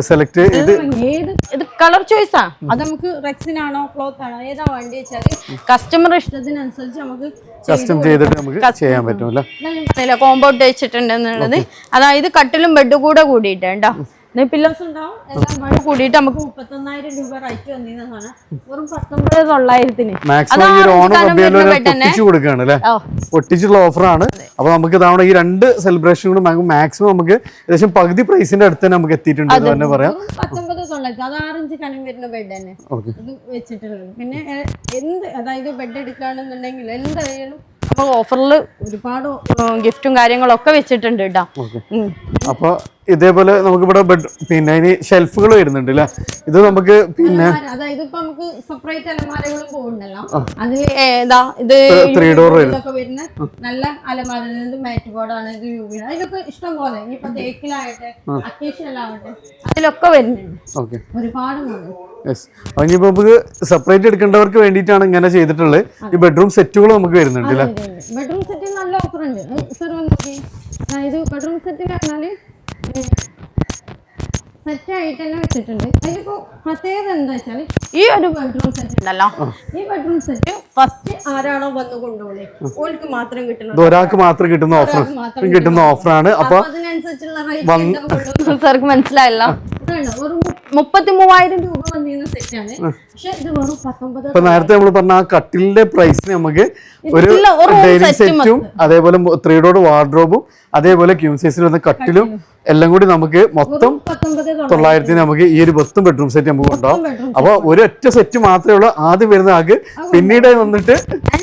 സെലക്ട് ഇത് കളർ ചോയ്സാ. അത് നമുക്ക് റെക്സിനാണോ ക്ലോത്ത് ആണോ ഏതാ വേണ്ടി വെച്ചാല് കസ്റ്റമർ ഇഷ്ടത്തിനനുസരിച്ച് നമുക്ക് കസ്റ്റം ചെയ്തിട്ട് നമുക്ക് ചെയ്യാൻ പറ്റുമല്ലോ. കോമ്പൗണ്ട് വെച്ചിട്ടുണ്ട് എന്നുള്ളത്. അതായത് കട്ടിലും ബെഡ് കൂടെ കൂടിയിട്ടുണ്ടോ. പില്ലോസ് ഉണ്ടാവും. എല്ലാം കൂടെ കൂടിയിട്ട് നമുക്ക് 39,000 രൂപ റൈറ്റ് വന്നിരുന്നതാണ്. വെറും 19,900 പൊട്ടിച്ചുള്ള ഓഫറാണ്. അപ്പൊ നമുക്ക് ഇതാണ് ഈ 2 സെലിബ്രേഷൻ കൂടെ മാക്സിമം നമുക്ക് ഏകദേശം പകുതി പ്രൈസിന്റെ അടുത്ത് തന്നെ നമുക്ക് എത്തിയിട്ടുണ്ട് എന്ന് തന്നെ പറയാം. 19,900 അത് 6 ഇഞ്ച് കനം വരുന്ന ബെഡ് തന്നെ ഇത് വെച്ചിട്ടുള്ളത്. പിന്നെ എന്ത് അതായത് ബെഡ് എടുക്കുകയാണെന്നുണ്ടെങ്കിൽ എന്തായാലും നമ്മൾ ഓഫറിൽ ഒരുപാട് ഗിഫ്റ്റും കാര്യങ്ങളൊക്കെ വെച്ചിട്ടുണ്ട് കേട്ടോ. അപ്പൊ ഇതേപോലെ നമുക്ക് ഇവിടെ പിന്നെ ഇനി ഷെൽഫുകൾ വരുന്നുണ്ട് അല്ലെ. ഇത് നമുക്ക് പിന്നെ അതായത് ഇപ്പൊ നമുക്ക് സെപ്പറേറ്റ് അലമാരകളും പോകുന്നുണ്ടല്ലോ. അതിൽ ഏതാ ഇത് 3 ഡോർ വരുന്ന നല്ല അലമാര, മാറ്റ് ബോർഡാണ്, ഇത് യുവി, അതിലൊക്കെ ഇഷ്ടം പോലെ ഇനിയിപ്പോ തേക്കിലാവട്ടെ അക്കേഷ്യലാവട്ടെ അതിലൊക്കെ വരുന്നുണ്ട് ഒരുപാട് മോഡൽ. ഇനിയിപ്പോ നമുക്ക് സെപ്പറേറ്റ് എടുക്കേണ്ടവർക്ക് വേണ്ടിയിട്ടാണ് ഇങ്ങനെ ചെയ്തിട്ടുള്ളത്. ഈ ബെഡ്റൂം സെറ്റുകൾ നമുക്ക് വരുന്നുണ്ട് അല്ലേ. ബെഡ്റൂം സെറ്റിൽ നല്ല ഓഫർ ഉണ്ട് സർ. നോക്കി അതായത് ബെഡ്റൂം സെറ്റിൽ പറഞ്ഞാല് സെറ്റ് ആയിട്ട് തന്നെ വെച്ചിട്ടുണ്ട്. അതിലിപ്പോ പ്രത്യേകത എന്താ വെച്ചാൽ ഈ ഒരു ബെഡ്റൂം സെറ്റ് ഉണ്ടല്ലോ, ഈ ബെഡ്റൂം സെറ്റ് ഫസ്റ്റ് ആരാണോ വന്ന് കൊണ്ടുപോകുന്നത് ഓൾക്ക് മാത്രം കിട്ടുന്നത്, ഒരാൾക്ക് മാത്രം കിട്ടുന്ന ഓഫറാണ്. അപ്പൊ അതിനനുസരിച്ചുള്ള റേറ്റ് സാർക്ക് മനസ്സിലായല്ലോ. 33,000 രൂപ വന്നിരുന്ന സെറ്റാണ്. പക്ഷെ ഇത് വെറും 19. ഇപ്പൊ നേരത്തെ നമ്മൾ പറഞ്ഞ ആ കട്ടിലിന്റെ പ്രൈസിന് നമുക്ക് ഒരു ഡൈനിങ് സെറ്റും അതേപോലെ 3 ഡോർ വാർഡ്രോബും അതേപോലെ ക്യൂൺ സൈസിൽ വന്ന കട്ടിലും എല്ലാം കൂടി നമുക്ക് മൊത്തം 9,000 നമുക്ക് ഈ ഒരു 10 ബെഡ്റൂം സെറ്റ് നമുക്ക് ഉണ്ടാവും. അപ്പൊ ഒരൊറ്റ സെറ്റ് മാത്രമേ ഉള്ളൂ ആദ്യം വരുന്ന ആൾക്ക്. പിന്നീട് വന്നിട്ട്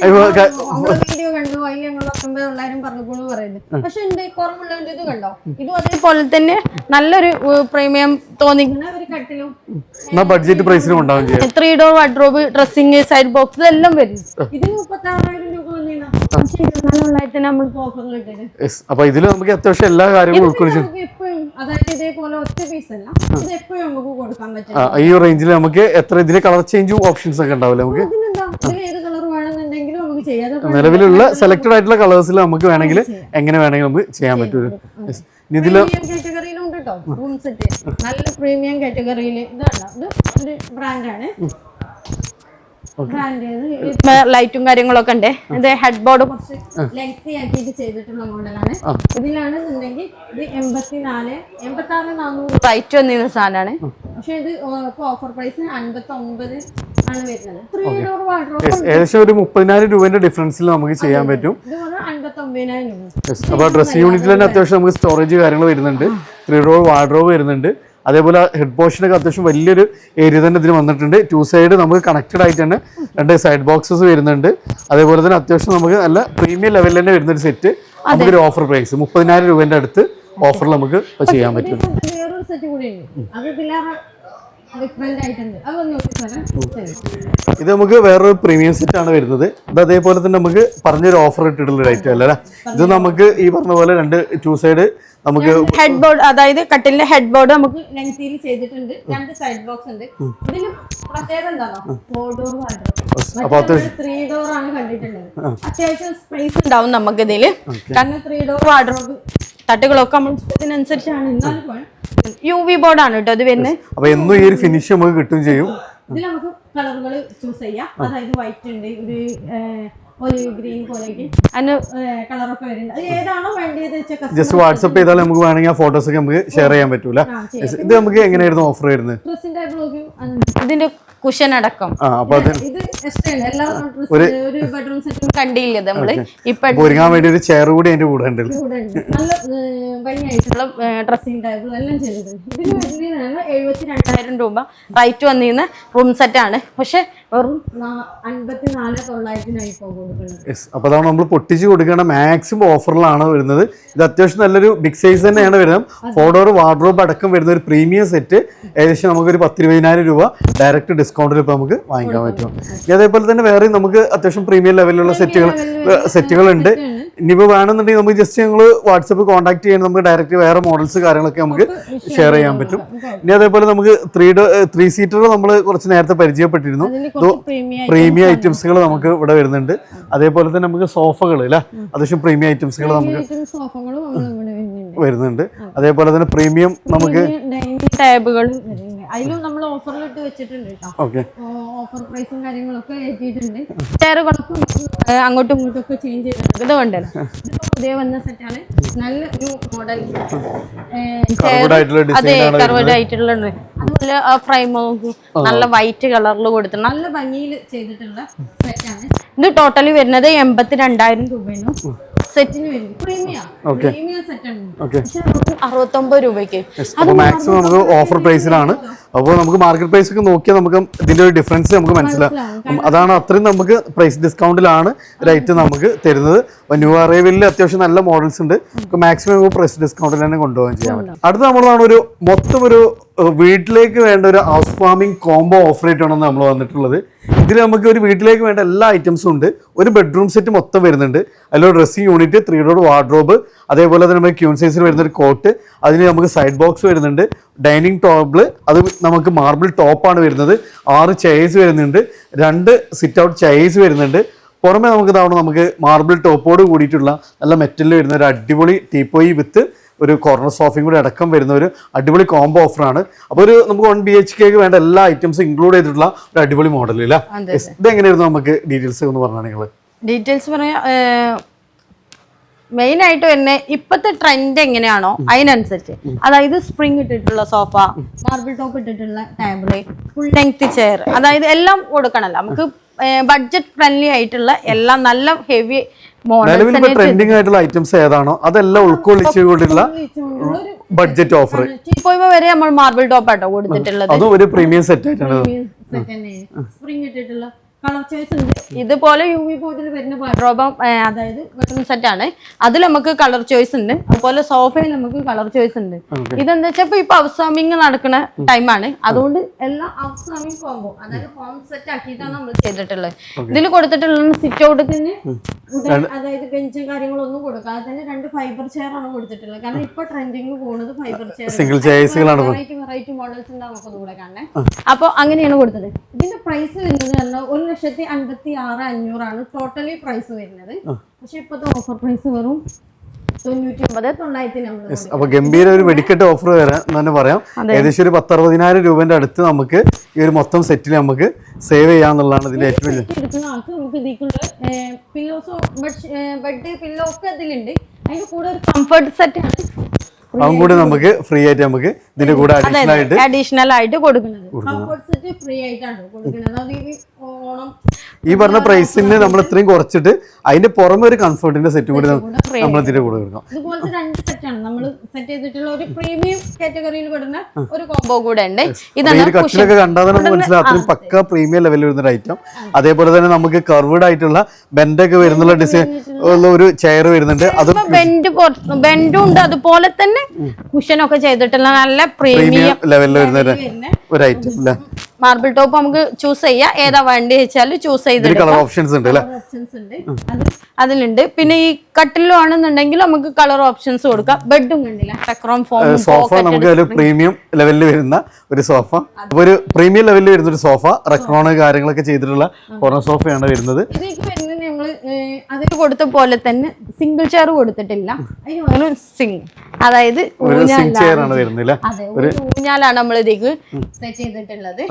വീഡിയോ കണ്ടു അതിൽ ഞങ്ങൾ 19,000 പറഞ്ഞപ്പോൾ പറയുന്നത്. പക്ഷെ കുറവുള്ളവരുടെ ഇത് കണ്ടോ, ഇതും അതേപോലെ തന്നെ നല്ലൊരു പ്രീമിയം തോന്നിക്കുന്ന ഒരു കട്ടിലും ബഡ്ജറ്റ് പ്രൈസിനും ഉണ്ടാവും. 3 door wardrobe, dressing, side box ഇതെല്ലാം വരും. ഇതിന് 36,000 രൂപ വന്നിരുന്നു. പക്ഷെ 24,000 നമ്മൾക്ക് ഓഫറിൽ ഇട്ടത്. അപ്പൊ ഇതില് നമുക്ക് അത്യാവശ്യം എല്ലാ കാര്യങ്ങളും ഉൾക്കൊള്ളിച്ചു. അതായത് ഇതേപോലെ ഒറ്റ പീസ് അല്ല, ഇത് എപ്പോഴും നമുക്ക് കൊടുക്കാൻ പറ്റും. ഈ റേഞ്ചിൽ നമുക്ക് എത്ര ഇതിലെ കളർ ചേഞ്ചും ഓപ്ഷൻസ് ഒക്കെ ഉണ്ടാവില്ല. നമുക്ക് ഏത് കളർ വേണമെന്നുണ്ടെങ്കിലും നമുക്ക് ചെയ്യാം. നിലവിലുള്ള സെലക്ടഡ് ആയിട്ടുള്ള കളേഴ്സിൽ നമുക്ക് വേണമെങ്കിൽ എങ്ങനെ വേണമെങ്കിൽ നമുക്ക് ചെയ്യാൻ പറ്റും. ഇതില് കാറ്റഗറിയിലും ഉണ്ട് കേട്ടോ റൂം സെറ്റ്, നല്ല പ്രീമിയം കാറ്റഗറിയിൽ. ഇതാണ് ഇത് ഒരു ബ്രാൻഡാണ്. ലൈറ്റും കാര്യങ്ങളൊക്കെ ഉണ്ട്. ഇത് ഹെഡ് ബോർഡ് കുറച്ച് ലെങ്തി ആക്കിയിട്ട് ചെയ്തിട്ടുള്ള മോഡലാണ്. ഇതിലാണെന്നുണ്ടെങ്കിൽ ഇത് 86,400 റൈറ്റ് വന്നിരുന്ന സാധനമാണ്. പക്ഷെ ഇത് ഓഫർ പ്രൈസ് 59 ആണ് വരുന്നത്. 3 ഡോർ വാർഡ്രോബ് ഏകദേശം ഒരു 30,000 രൂപന്റെ ഡിഫറൻസിൽ നമുക്ക് ചെയ്യാൻ പറ്റും. ഇത് 59,000 രൂപ. അപ്പൊ ഡ്രസ്സിംഗ് യൂണിറ്റിൽ തന്നെ അത്യാവശ്യം നമുക്ക് സ്റ്റോറേജ് കാര്യങ്ങൾ വരുന്നുണ്ട്. 3 ഡോർ വാർഡ്രോബ് വരുന്നുണ്ട്. അതേപോലെ ഹെഡ് പോർഷനൊക്കെ അത്യാവശ്യം വലിയൊരു ഏരിയ തന്നെ ഇതിന് വന്നിട്ടുണ്ട്. 2 സൈഡ് നമുക്ക് കണക്റ്റഡ് ആയിട്ട് തന്നെ 2 സൈഡ് ബോക്സസ് വരുന്നുണ്ട്. അതേപോലെ തന്നെ അത്യാവശ്യം നമുക്ക് നല്ല പ്രീമിയം ലെവലിൽ തന്നെ വരുന്നൊരു സെറ്റ് നമുക്കൊരു ഓഫർ പ്രൈസ് 30,000 രൂപേന്റെ അടുത്ത് ഓഫറിൽ നമുക്ക് ചെയ്യാൻ പറ്റും. വേറൊരു സെറ്റ് കൂടി ഉണ്ട്, അത് ഡിഫറെന്റ് ആയിട്ടുണ്ട്. ഇത് നമുക്ക് വേറൊരു പ്രീമിയം സെറ്റ് ആണ് വരുന്നത്. ഇത് അതേപോലെ തന്നെ നമുക്ക് പറഞ്ഞൊരു ഓഫർ ഇട്ടിട്ടുള്ള റേറ്റ് അല്ലേ. ഇത് നമുക്ക് ഈ പറഞ്ഞ പോലെ 2 സൈഡ് നമുക്ക് ഹെഡ് ബോർഡ്, അതായത് കട്ടിലിന്റെ ഹെഡ് ബോർഡ് നമുക്ക് ലെങ്തിയിൽ ചെയ്തിട്ടുണ്ട്. 2 സൈഡ് ബോക്സ് ഉണ്ട്. ഇതിന് പ്രത്യേകത എന്താണോ, 4 ഡോർ വാർഡ്രോബ്. 3 ഡോർ ആണ് കണ്ടിട്ടുള്ളത്. അത്യാവശ്യം സ്പേസ് ഉണ്ടാവും നമുക്ക് ഇതില്. കാരണം 3 ഡോർ വാർഡ്രോബ് തട്ടുകളൊക്കെ നമ്മൾ ഇതിനനുസരിച്ചാണ്. UV ബോർഡാണ് കേട്ടോ ഇത് വരുന്നത്. അപ്പൊ എന്നും ഈ ഒരു ഫിനിഷ് നമുക്ക് കിട്ടും ചെയ്യും. ഇതിൽ നമുക്ക് കളറുകൾ ചൂസ് ചെയ്യാം. അതായത് വൈറ്റ് ഉണ്ട്, ഒരു ഒലിവ് ഗ്രീൻ പോലെയൊക്കെ അതിന് കളറൊക്കെ വരുന്നുണ്ട്. അത് ഏതാണോ വേണ്ടത് ജസ്റ്റ് വാട്സ്ആപ്പ് ചെയ്താൽ നമുക്ക് വേണമെങ്കിൽ ആ ഫോട്ടോസ് ഒക്കെ നമുക്ക് ഷെയർ ചെയ്യാൻ പറ്റൂല. ഇത് നമുക്ക് എങ്ങനെയായിരുന്നു ഓഫർ വരുന്നത്? ഇതിന്റെ കുഷൻ അടക്കം ഇത് ഒരു ബെഡ്റൂം സെറ്റും കണ്ടില്ല നമ്മള്. ഇപ്പൊ ഒരുങ്ങാൻ വേണ്ടി ഒരു ചെയർ കൂടി അതിന്റെ കൂടെ ഉണ്ട്. നല്ല ഭംഗിയായിട്ടുള്ള ഡ്രസ്സിംഗ് ടേബിൾ എല്ലാം ചെയ്തിട്ടുണ്ട്. ഇതിന് വരുന്നതാണ് 72,000 രൂപ റൈറ്റ് വന്നിരുന്ന റൂം സെറ്റ് ആണ്. പക്ഷെ വെറും 54,900 കൊടുക്കുന്നത്. അപ്പൊ അതാണ് നമ്മൾ പൊട്ടിച്ച് കൊടുക്കേണ്ട മാക്സിമം ഓഫറിലാണ് വരുന്നത്. ഇത് അത്യാവശ്യം നല്ലൊരു ബിഗ് സൈസ് തന്നെയാണ് വരുന്നത്. 4 ഡോർ വാർഡ്രോബ് അടക്കം വരുന്ന ഒരു പ്രീമിയം സെറ്റ് ഏകദേശം നമുക്കൊരു 10,20,000 രൂപ ഡയറക്റ്റ് ഡിസ്കൗണ്ടിൽ ഇപ്പൊ നമുക്ക് വാങ്ങിക്കാൻ പറ്റും. അതേപോലെ തന്നെ വേറെ നമുക്ക് അത്യാവശ്യം പ്രീമിയം ലെവലിലുള്ള സെറ്റുകൾ ഉണ്ട്. ഇനിയിപ്പോൾ വേണമെന്നുണ്ടെങ്കിൽ നമുക്ക് ജസ്റ്റ് ഞങ്ങൾ വാട്സപ്പ് കോൺടാക്ട് ചെയ്യാൻ നമുക്ക് ഡയറക്റ്റ് വേറെ മോഡൽസ് കാര്യങ്ങളൊക്കെ നമുക്ക് ഷെയർ ചെയ്യാൻ പറ്റും. ഇനി അതേപോലെ നമുക്ക് 3 സീറ്റർ നമ്മൾ കുറച്ച് നേരത്തെ പരിചയപ്പെട്ടിരുന്നു. പ്രീമിയം ഐറ്റംസുകൾ നമുക്ക് ഇവിടെ വരുന്നുണ്ട്. അതേപോലെ തന്നെ നമുക്ക് സോഫകൾ അല്ലേ, അത്യാവശ്യം പ്രീമിയം ഐറ്റംസുകൾ നമുക്ക് വരുന്നുണ്ട്. അതേപോലെ തന്നെ പ്രീമിയം നമുക്ക് ടാബുകൾ അതിലും നമ്മൾ ഓഫറിലിട്ട് വെച്ചിട്ടുണ്ട് കേട്ടോ. ഓഫർ പ്രൈസും കാര്യങ്ങളൊക്കെ എത്തിയിട്ടുണ്ട്. ചെയറുകളൊക്കെ അങ്ങോട്ടും ഇങ്ങോട്ടും ഒക്കെ ചേഞ്ച് ചെയ്തിട്ടുണ്ട്. ഇതുകൊണ്ടല്ലോ പുതിയ വന്ന സെറ്റാണ്. നല്ല ഒരു മോഡൽ അതെ കർവഡ് ആയിട്ടുള്ള. അതുപോലെ ആ ഫ്രെയിം നല്ല വൈറ്റ് കളറിൽ കൊടുത്ത് നല്ല ഭംഗിയിൽ ചെയ്തിട്ടുള്ള സെറ്റാണ്. ഇത് ടോട്ടലി വരുന്നത് 82,000 രൂപയാണ്. സെറ്റിന് വരും. പ്രീമിയം സെറ്റ് ആണ്. ഓക്കെ 69 രൂപയ്ക്ക്. അപ്പോൾ മാക്സിമം നമുക്ക് ഓഫർ പ്രൈസിലാണ്. അപ്പോൾ നമുക്ക് മാർക്കറ്റ് പ്രൈസ് ഒക്കെ നോക്കിയാൽ നമുക്ക് ഇതിന്റെ ഒരു ഡിഫറൻസ് നമുക്ക് മനസ്സിലാവും. അതാണ് അത്രയും നമുക്ക് പ്രൈസ് ഡിസ്കൗണ്ടിലാണ് റേറ്റ് നമുക്ക് തരുന്നത്. ന്യൂ അറൈവലിൽ അത്യാവശ്യം നല്ല മോഡൽസ് ഉണ്ട്. മാക്സിമം നമുക്ക് പ്രൈസ് ഡിസ്കൗണ്ടിൽ തന്നെ കൊണ്ടുപോകാൻ ചെയ്യാൻ പറ്റും. അടുത്ത നമ്മളാണ് ഒരു മൊത്തം ഒരു വീട്ടിലേക്ക് വേണ്ട ഒരു ഹൗസ് വാമിംഗ് കോംബോ ഓഫർ ആയിട്ടാണ് നമ്മൾ വന്നിട്ടുള്ളത്. ഇതിൽ നമുക്ക് ഒരു വീട്ടിലേക്ക് വേണ്ട എല്ലാ ഐറ്റംസും ഉണ്ട്. ഒരു ബെഡ്റൂം സെറ്റ് മൊത്തം വരുന്നുണ്ട്. അതിലൊരു ഡ്രസ്സിംഗ് യൂണിറ്റ്, 3 ഡോർ വാർഡ്രോബ്, അതേപോലെ തന്നെ നമുക്ക് ക്യൂൺ സൈസിൽ വരുന്ന ഒരു കോട്ട്, അതിന് നമുക്ക് സൈഡ് ബോക്സ് വരുന്നുണ്ട്, ഡൈനിങ് ടേബിൾ, അത് നമുക്ക് മാർബിൾ ടോപ്പാണ് വരുന്നത്, 6 ചെയേഴ്സ് വരുന്നുണ്ട്, 2 സിറ്റ് ഔട്ട് ചെയേഴ്സ് വരുന്നുണ്ട്. പുറമെ നമുക്ക് മാർബിൾ ടോപ്പോട് കൂടിയിട്ടുള്ള നല്ല മെറ്റലിൽ വരുന്ന ഒരു അടിപൊളി ടീപ്പോയി വിത്ത് ഒരു കോർണർ സോഫയും കൂടി അടക്കം വരുന്ന ഒരു അടിപൊളി കോംബോ ഓഫറാണ്. അപ്പോൾ ഒരു നമുക്ക് 1 BHK വേണ്ട എല്ലാ ഐറ്റംസും ഇൻക്ലൂഡ് ചെയ്തിട്ടുള്ള ഒരു അടിപൊളി മോഡൽ ഇല്ല. ഇത് എങ്ങനെയായിരുന്നു നമുക്ക് ഡീറ്റെയിൽസ് ഒന്ന് പറഞ്ഞാൽ നിങ്ങൾ? ഡീറ്റെയിൽസ് പറയാ മെയിൻ ആയിട്ട് തന്നെ ഇപ്പത്തെ ട്രെൻഡ് എങ്ങനെയാണോ അതിനനുസരിച്ച്, അതായത് സ്പ്രിംഗ് ഇട്ടിട്ടുള്ള സോഫ, മാർബിൾ ടോപ്പ് ഇട്ടിട്ടുള്ള ടേബിള്, ഫുൾ ലെങ്ത് ചെയർ, അതായത് എല്ലാം കൊടുക്കണല്ലോ നമുക്ക്. ബഡ്ജറ്റ് ഫ്രണ്ട്ലി ആയിട്ടുള്ള എല്ലാം നല്ല ഹെവി ട്രെൻഡിങ് ആയിട്ടുള്ള ഐറ്റംസ് ഏതാണോ അതെല്ലാം ഉൾക്കൊള്ളിച്ചുകൊണ്ടുള്ള ബഡ്ജറ്റ് ഓഫർ. വരെ നമ്മൾ മാർബിൾ ടോപ്പ് ആട്ടോ കൊടുത്തിട്ടുള്ളത്. അതും ഒരു പ്രീമിയം സെറ്റ് ആയിട്ടാണ്. സ്പ്രിംഗ് ഇട്ടിട്ടുള്ള കളർ ചോയ്സ് ഉണ്ട്. ഇതുപോലെ UV ബോർഡിൽ വരുന്ന വാർഡ്രോബ്, അതായത് ബെഡ്റൂം സെറ്റ് ആണ്. അതിൽ നമുക്ക് കളർ ചോയ്സ് ഉണ്ട്. അതുപോലെ സോഫയിൽ നമുക്ക് കളർ ചോയ്സ് ഉണ്ട്. ഇതെന്താ വെച്ചാൽ ഇപ്പൊ ഹൗസ് വാമിംഗ് നടക്കുന്ന ടൈമാണ്. അതുകൊണ്ട് എല്ലാം ഹൗസ് വാമിംഗ് കോംബോ, അതായത് ഹോം സെറ്റ് ആക്കിയിട്ടാണ് നമ്മൾ ചെയ്തിട്ടുള്ളത്. ഇതിൽ കൊടുത്തിട്ടുള്ള സിറ്റ് ഔട്ട് തന്നെ, അതായത് ബെഞ്ചും കാര്യങ്ങളൊന്നും കൊടുക്കാതെ തന്നെ 2 ഫൈബർ ചെയർ ആണ് കൊടുത്തിട്ടുള്ളത്. കാരണം ഇപ്പൊ ട്രെൻഡിങ് പോകുന്നത് ഫൈബർ ചെയർ, സിംഗിൾ ചെയർസുകളാണ്. വെറൈറ്റി മോഡൽസ് ഉണ്ട് നമുക്ക് കൂടെ കാണാൻ. അപ്പൊ അങ്ങനെയാണ് കൊടുത്തത്. ഇതിന്റെ പ്രൈസ് വരുന്നത് 1,56,500 ടോട്ടലി പ്രൈസ് വരുന്നത്. പക്ഷെ ഇപ്പോഴത്തെ ഓഫർ പ്രൈസ് വെറും 99,900. അപ്പൊ ഗംഭീര ഒരു വെടിക്കെട്ട് ഓഫർ വരാൻ തന്നെ പറയാം. ഏകദേശം ഒരു 10,60,000 രൂപന്റെ അടുത്ത് നമുക്ക് ഈ ഒരു മൊത്തം സെറ്റിൽ നമുക്ക് സേവ് ചെയ്യാന്നുള്ളതാണ് ഇതിന്റെ ഏറ്റവും വലിയ. എടുക്കുന്ന ആൾക്ക് നമുക്ക് ഇതിക്കുള്ള പില്ലോസോ ബെഡ് പില്ലോ ഒക്കെ അതിലുണ്ട്. അതിന്റെ കൂടെ ഒരു കംഫർട്ട് സെറ്റ് ആണ്, അതും കൂടി നമുക്ക് ഫ്രീ ആയിട്ട് നമുക്ക് ഇതിന്റെ കൂടെ അഡീഷണൽ ആയിട്ട് കൊടുക്കുന്നത്. കംഫർട്ട് സെറ്റ് ഫ്രീ ആയിട്ടാണ് കൊടുക്കുന്നത്. അത് ഈ പറഞ്ഞ പ്രൈസിന് നമ്മൾ ഇത്രയും കുറച്ചിട്ട് അതിന്റെ പുറമെ ഒരു കംഫർട്ടിന്റെ സെറ്റ് കൂടി നമ്മൾ ഇതിന്റെ കൂടെ കൊടുക്കാം. ഇതുപോലത്തെ 2 സെറ്റാണ് നമ്മൾ സെറ്റ് ചെയ്തിട്ടുള്ള ഒരു പ്രീമിയം കാറ്റഗറിയിൽ പെടുന്ന ഒരു കോംബോ കൂടെ ഉണ്ട്. ഇതാണ് കട്ടിലൊക്കെ കണ്ടാൽ നമുക്ക് മനസ്സിലാവും അത്രയും പക്ക പ്രീമിയം ലെവലിൽ വരുന്ന ഒരു ഐറ്റം. അതേപോലെ തന്നെ നമുക്ക് കർവ്ഡ് ആയിട്ടുള്ള ബെൻഡൊക്കെ വരുന്നുള്ള ഡിസൈൻ ഉള്ള ഒരു ചെയർ വരുന്നുണ്ട്. അത് ബെൻഡും ഉണ്ട്. അതുപോലെ തന്നെ കുഷനൊക്കെ ചെയ്തിട്ടുള്ള നല്ല പ്രീമിയം ലെവലിൽ വരുന്ന ഒരു ഐറ്റം അല്ലേ. മാർബിൾ ടോപ്പ് നമുക്ക് ചൂസ് ചെയ്യാം, ഏതാ വേണ്ടി വെച്ചാൽ ചൂസ് ചെയ്തിട്ട് കളർ ഓപ്ഷൻസ് ഉണ്ട്. അതിലുണ്ട്. പിന്നെ ഈ കട്ടിലും ആണെന്നുണ്ടെങ്കിൽ നമുക്ക് കളർ ഓപ്ഷൻസ് കൊടുക്കാം. ബെഡും കണ്ടില്ല, സോഫ നമുക്ക് ഒരു പ്രീമിയം ലെവലിൽ വരുന്ന ഒരു സോഫ, ഒരു പ്രീമിയം ലെവലിൽ വരുന്ന ഒരു സോഫ, റെക്രോൺ കാര്യങ്ങളൊക്കെ ചെയ്തിട്ടുള്ള കോർണർ സോഫയാണ് വരുന്നത്. അതിൽ കൊടുത്ത പോലെ തന്നെ സിംഗിൾ ചെയർ കൊടുത്തിട്ടില്ല, അതായത് ഊഞ്ഞാലാണ് നമ്മൾ ഇതിലേക്ക് സെറ്റ് ചെയ്തിട്ടുള്ളത്.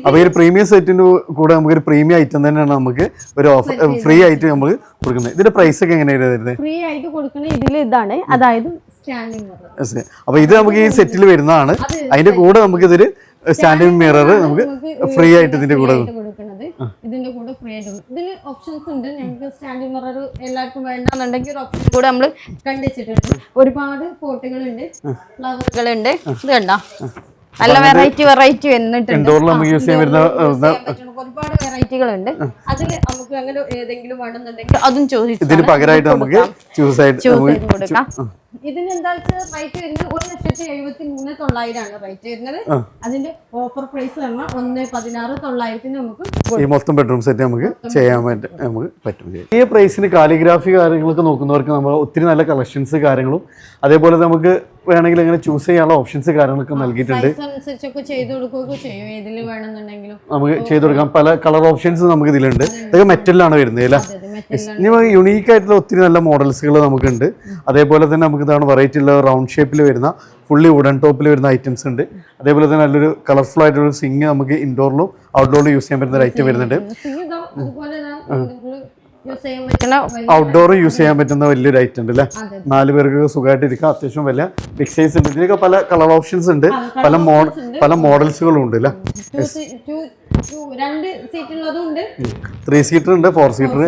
അപ്പൊ ഈ പ്രീമിയം സെറ്റിന്റെ കൂടെ നമുക്ക് ഒരു പ്രീമിയം ഐറ്റം തന്നെയാണ് നമുക്ക് ഒരു ഓഫർ ഫ്രീ ആയിട്ട് നമുക്ക് കൊടുക്കുന്നത്. ഇതിന്റെ പ്രൈസ് ഒക്കെ എങ്ങനെയാണ് വരുന്നത്? ഫ്രീ ആയിട്ട് കൊടുക്കുന്നത് ഇതിൽ ഇതാണ്, അതായത് സ്റ്റാൻഡിംഗ് മിറർ. അപ്പൊ ഇത് നമുക്ക് ഈ സെറ്റിൽ വരുന്നതാണ്. അതിന്റെ കൂടെ നമുക്ക് ഇതില് സ്റ്റാൻഡിംഗ് മിറർ നമുക്ക് ഫ്രീ ആയിട്ട് ഇതിന്റെ കൂടെ കൊടുക്കുന്നത്. ഇതിന്റെ കൂടെ ഫ്രീ ആയിട്ട് ഇതില് ഓപ്ഷൻസ് ഉണ്ട്. ഞങ്ങൾക്ക് സ്റ്റാൻഡിംഗ് മിറർ എല്ലാവർക്കും വേണ്ടെന്നുണ്ടെങ്കിൽ ഒരു ഓപ്ഷൻ കൂടെ നമ്മൾ കണ്ടുവച്ചിട്ടുണ്ട്. ഒരുപാട് പോട്ടുകളുണ്ട്, ഫ്ലവറുകളുണ്ട്. ഇത് കണ്ടോ, നല്ല വെറൈറ്റി വന്നിട്ടുണ്ട്. ഒരുപാട് വെറൈറ്റികളുണ്ട്. അതിൽ നമുക്ക് അങ്ങനെ ഏതെങ്കിലും വേണമെന്നുണ്ടെങ്കിൽ അതും ചോദിച്ചു ഇതിന് പകരമായിട്ട് നമുക്ക് ചൂസ് ചെയ്ത് കൊടുക്കാം. ഇതിന് എന്താ വെച്ചാൽ റേറ്റ് വരുന്നത് 1,73,900 റേറ്റ് വരുന്നത്. അതിന്റെ ഓഫർ പ്രൈസ് പറഞ്ഞാൽ 1,16,900 നമുക്ക് ഈ മൊത്തം ബെഡ്റൂം സെറ്റ് നമുക്ക് ചെയ്യാൻ പറ്റും. ഈ പ്രൈസിന് കാലിഗ്രാഫി കാര്യങ്ങളൊക്കെ നോക്കുന്നവർക്ക് നമ്മൾ ഒത്തിരി നല്ല കളക്ഷൻസ് കാര്യങ്ങളും അതേപോലെ നമുക്ക് വേണമെങ്കിൽ അങ്ങനെ ചൂസ് ചെയ്യാനുള്ള ഓപ്ഷൻസ് കാര്യങ്ങളൊക്കെ നൽകിയിട്ടുണ്ട്. നമുക്ക് ചെയ്ത് കൊടുക്കാം. പല കളർ ഓപ്ഷൻസ് നമുക്ക് ഇതിലുണ്ട്. ഇതൊക്കെ മെറ്റലിലാണ് വരുന്നത് അല്ലേ. ഇനി യുണീക്ക് ആയിട്ടുള്ള ഒത്തിരി നല്ല മോഡൽസുകൾ നമുക്കുണ്ട്. അതേപോലെ തന്നെ നമുക്ക് ഇതാണ് വെറൈറ്റി ഉള്ള റൗണ്ട് ഷേപ്പിൽ വരുന്ന ഫുള്ളി വുഡൻ ടോപ്പിൽ വരുന്ന ഐറ്റംസ് ഉണ്ട്. അതേപോലെ തന്നെ നല്ലൊരു കളർഫുൾ ആയിട്ടുള്ള സിങ് നമുക്ക് ഇൻഡോറിലും ഔട്ട്ഡോറിലും യൂസ് ചെയ്യാൻ പറ്റുന്ന ഒരു ഐറ്റം വരുന്നുണ്ട്. ഔട്ട്ഡോറും യൂസ് ചെയ്യാൻ പറ്റുന്ന വലിയൊരു ഐറ്റം ഉണ്ട് അല്ലേ. 4 പേർക്ക് സുഖമായിട്ട് ഇരിക്കാം. അത്യാവശ്യം വലിയ ബിഗ് സൈസ് ഉണ്ട്. ഇതിനൊക്കെ പല കളർ ഓപ്ഷൻസ് ഉണ്ട്, പല മോഡൽസുകളും ഉണ്ട് അല്ലേ. 2 സീറ്റുള്ളതും ഉണ്ട്, 3 സീറ്റർ ഉണ്ട്, 4 സീറ്റർ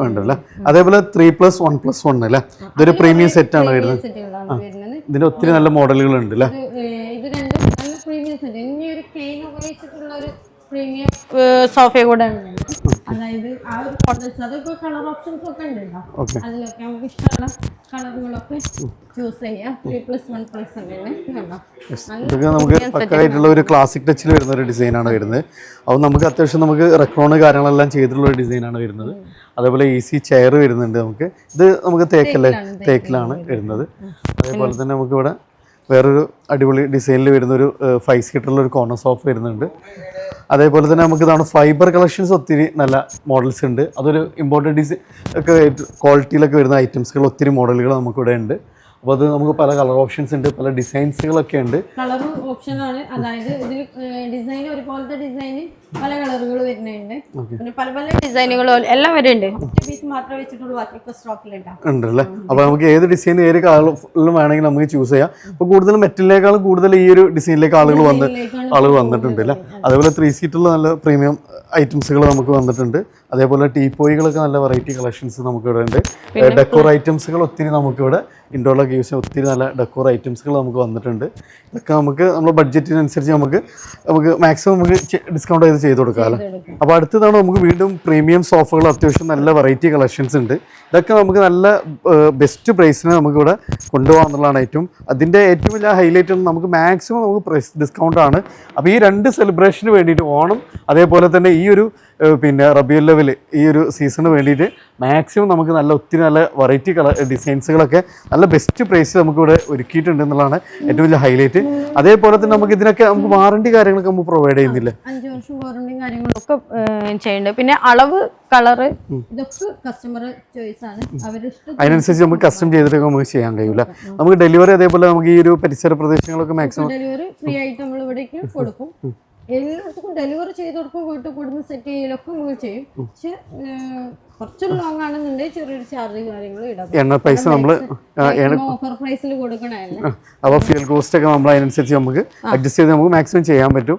ഉണ്ടല്ലേ. അതേപോലെ 3+1+1 അല്ലേ, ഇതൊരു പ്രീമിയം സെറ്റ് ആണ് വരുന്നത്. ഇതിന്റെ ഒത്തിരി നല്ല മോഡലുകൾ ഉണ്ട് അല്ലേ. ഇത് രണ്ടും നല്ല പ്രീമിയം സെറ്റ്. ഇനി ഒരു കെയിൻ ഉപയോഗിച്ചിട്ടുള്ള ഒരു പ്രീമിയം സോഫ കൂടെ ഉണ്ട്. അതായത് ആ ഒരു മോഡൽസ് അതൊക്കെ കളർ ഓപ്ഷൻസ് ഒക്കെ ഉണ്ടല്ലോ, അതിലൊക്കെ നമുക്ക് ഇഷ്ടമുള്ള കളറുകളൊക്കെ ചൂസ് ചെയ്യാം. 3+1+ അങ്ങനെ ഇതൊക്കെ നമുക്ക് പക്കായിട്ടുള്ള ഒരു ക്ലാസിക് ടച്ചിൽ വരുന്ന ഒരു ഡിസൈനാണ് വരുന്നത്. അപ്പോൾ നമുക്ക് അത്യാവശ്യം നമുക്ക് റെക്രോണ് കാര്യങ്ങളെല്ലാം ചെയ്തിട്ടുള്ള ഒരു ഡിസൈനാണ് വരുന്നത്. അതേപോലെ ഈസി ചെയർ വരുന്നുണ്ട് നമുക്ക്. ഇത് നമുക്ക് തേക്കിലാണ് വരുന്നത്. അതേപോലെ തന്നെ നമുക്കിവിടെ വേറൊരു അടിപൊളി ഡിസൈനിൽ വരുന്ന ഒരു 5 സീറ്ററുള്ള ഒരു കോർണർ സോഫ വരുന്നുണ്ട്. അതേപോലെ തന്നെ നമുക്ക് ഇതാണ് ഫൈബർ കളക്ഷൻസ് ഒത്തിരി നല്ല മോഡൽസ് ഉണ്ട്. അതൊരു ഇമ്പോർട്ടൻറ്റ് ഡിസൈൻ ഒക്കെ ക്വാളിറ്റിയിലൊക്കെ വരുന്ന ഐറ്റംസുകൾ ഒത്തിരി മോഡലുകൾ നമുക്കിവിടെ ഉണ്ട്. അപ്പോൾ അത് നമുക്ക് പല കളർ ഓപ്ഷൻസ് ഉണ്ട്, പല ഡിസൈൻസുകളൊക്കെ ഉണ്ട്. കളർ ഓപ്ഷനാണ്, അതായത് ഇതിൽ ഡിസൈൻ ഒരുപോലത്തെ ഡിസൈന് പല കളറുകൾ വരുന്നുണ്ട്, പിന്നെ പല പല ഡിസൈനുകളും എല്ലാം വരുന്നുണ്ട്. ഒറ്റ പീസ് മാത്രമേ വെച്ചിട്ടുള്ളൂ, ബാക്കിയൊക്കെ സ്റ്റോക്കിലുണ്ടാവും ഉണ്ടല്ലേ. അപ്പോൾ നമുക്ക് ഏത് ഡിസൈൻ ഏത് കളറിലും വേണമെങ്കിൽ നമുക്ക് ചൂസ് ചെയ്യാം. അപ്പോൾ കൂടുതൽ മെറ്റലിനേക്കാളും കൂടുതൽ ഈ ഒരു ഡിസൈനിലേക്ക് ആളുകൾ വന്നിട്ടുണ്ട് അല്ലേ. അതേപോലെ 3 സീറ്റുള്ള നല്ല പ്രീമിയം ഐറ്റംസുകൾ നമുക്ക് വന്നിട്ടുണ്ട്. അതേപോലെ ടീപ്പോയികളൊക്കെ നല്ല വെറൈറ്റി കളക്ഷൻസ് നമുക്കിവിടെ ഉണ്ട്. ഡെക്കോർ ഐറ്റംസുകൾ ഒത്തിരി നമുക്കിവിടെ ഇൻഡോറിലൊക്കെ യൂസ് ചെയ്യാൻ ഒത്തിരി നല്ല ഡെക്കോർ ഐറ്റംസുകൾ നമുക്ക് വന്നിട്ടുണ്ട്. ഇതൊക്കെ നമുക്ക് നമ്മുടെ ബഡ്ജറ്റിനനുസരിച്ച് നമുക്ക് മാക്സിമം നമുക്ക് ഡിസ്കൗണ്ട് ചെയ്ത് കൊടുക്കാം. അപ്പോൾ അടുത്തതാണ് നമുക്ക് വീണ്ടും പ്രീമിയം സോഫകൾ അത്യാവശ്യം നല്ല വെറൈറ്റി കളക്ഷൻസ് ഉണ്ട്. ഇതൊക്കെ നമുക്ക് നല്ല ബെസ്റ്റ് പ്രൈസിന് നമുക്കിവിടെ കൊണ്ടുപോകാമെന്നുള്ളതാണ് ഏറ്റവും ഏറ്റവും വലിയ ഹൈലൈറ്റ്. നമുക്ക് മാക്സിമം നമുക്ക് പ്രൈസ് ഡിസ്കൗണ്ടാണ്. അപ്പോൾ ഈ 2 സെലിബ്രേഷന് വേണ്ടിയിട്ട്, ഓണം അതേപോലെ തന്നെ ഈ ഒരു പിന്നെ റബിയുൽ ലെവൽ ഈ ഒരു സീസണിന് വേണ്ടിയിട്ട് മാക്സിമം നമുക്ക് ഒത്തിരി നല്ല വെറൈറ്റി ഡിസൈൻസുകളൊക്കെ നല്ല ബെസ്റ്റ് പ്രൈസ് നമുക്കിവിടെ ഒരുക്കിയിട്ടുണ്ട് എന്നുള്ളതാണ് ഏറ്റവും വലിയ ഹൈലൈറ്റ്. അതേപോലെ തന്നെ നമുക്ക് ഇതിനൊക്കെ നമുക്ക് വാറണ്ടി കാര്യങ്ങളൊക്കെ നമുക്ക് പ്രൊവൈഡ് ചെയ്യുന്നില്ല. 5 വർഷം വാറണ്ടി കാര്യങ്ങളൊക്കെ ചെയ്യുന്നുണ്ട്. പിന്നെ അളവ്, കളറ് ഇതൊക്കെ കസ്റ്റമർ ചോയ്സ് ആണ്, അതിനനുസരിച്ച് നമുക്ക് കസ്റ്റം ചെയ്തിട്ട് നമുക്ക് ചെയ്യാൻ കഴിയില്ല. നമുക്ക് ഡെലിവറി അതേപോലെ നമുക്ക് ഈ ഒരു പരിസര പ്രദേശങ്ങളൊക്കെ മാക്സിമം ഡെലിവറി ഫ്രീ ആയിട്ട് നമ്മൾ ഇവിടേക്ക് കൊടുക്കും. എല്ലാവർക്കും ഡെലിവറി ചെയ്ത് കൊടുക്കും, വീട്ടിൽ കൊടുന്ന് സെറ്റ് ചെയ്യലൊക്കെ നമ്മൾ ചെയ്യും. പക്ഷെ കുറച്ച് ലോങ് ആണെന്നുണ്ടെങ്കിൽ ചെറിയൊരു ചാർജ് കാര്യങ്ങൾ ഇടാം. എണ്ണ പൈസ നമ്മൾ ഓഫർ പ്രൈസിൽ കൊടുക്കണല്ലേ. അപ്പോൾ ഫ്യൂൽ കോസ്റ്റ് ഒക്കെ നമ്മൾ അതിനനുസരിച്ച് നമുക്ക് അഡ്ജസ്റ്റ് ചെയ്ത് നമുക്ക് മാക്സിമം ചെയ്യാൻ പറ്റും.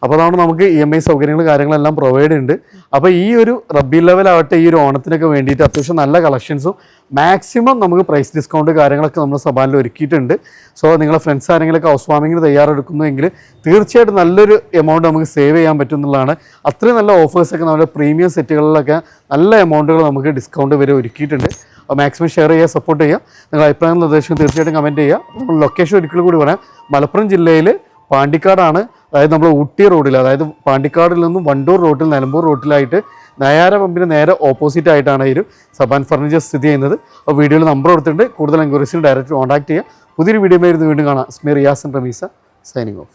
അപ്പോൾ അതാണ് നമുക്ക് EMI സൗകര്യങ്ങൾ കാര്യങ്ങളെല്ലാം പ്രൊവൈഡ് ഉണ്ട്. അപ്പോൾ ഈ ഒരു റബി ലെവൽ ആവട്ടെ, ഈ ഒരു ഓണത്തിനൊക്കെ വേണ്ടിയിട്ട് അത്യാവശ്യം നല്ല കളക്ഷൻസും മാക്സിമം നമുക്ക് പ്രൈസ് ഡിസ്കൗണ്ട് കാര്യങ്ങളൊക്കെ നമ്മൾ സബാനിൽ ഒരുക്കിയിട്ടുണ്ട്. സോ നിങ്ങളെ ഫ്രണ്ട്സ് ആരെങ്കിലുമൊക്കെ ഹൗസ് വാമിങ്ങിന് തയ്യാറെടുക്കുന്നുവെങ്കിൽ തീർച്ചയായിട്ടും നല്ലൊരു എമൗണ്ട് നമുക്ക് സേവ് ചെയ്യാൻ പറ്റും എന്നുള്ളതാണ്. അത്രയും നല്ല ഓഫേഴ്സൊക്കെ നമ്മുടെ പ്രീമിയം സെറ്റുകളിലൊക്കെ നല്ല എമൗണ്ടുകൾ നമുക്ക് ഡിസ്കൗണ്ട് വരെ ഒരുക്കിയിട്ടുണ്ട്. അപ്പോൾ മാക്സിമം ഷെയർ ചെയ്യുക, സപ്പോർട്ട് ചെയ്യുക. നിങ്ങളുടെ അഭിപ്രായം നിർദ്ദേശം തീർച്ചയായിട്ടും കമൻറ്റ് ചെയ്യുക. നമ്മൾ ലൊക്കേഷൻ ഒരിക്കലും കൂടി പറയാം, മലപ്പുറം ജില്ലയിൽ പാണ്ടിക്കാടാണ്. അതായത് നമ്മൾ ഊട്ടി റോഡിൽ, അതായത് പാണ്ടിക്കാടിൽ നിന്നും വണ്ടൂർ റോഡിൽ നിലമ്പൂർ റോഡിലായിട്ട് നയാര പമ്പിന് നേരെ ഓപ്പോസിറ്റ് ആയിട്ടാണ് ഈ ഒരു സബാൻ ഫർണിച്ചർ സ്ഥിതി ചെയ്യുന്നത്. അപ്പോൾ വീഡിയോയിൽ നമ്പർ കൊടുത്തിട്ടുണ്ട്, കൂടുതൽ എൻക്വയറീസിന് ഡയറക്റ്റ് കോൺടാക്ട് ചെയ്യുക. പുതിയൊരു വീഡിയോ വീണ്ടും കാണാം. സ്മി Riyas and Ramees signing of.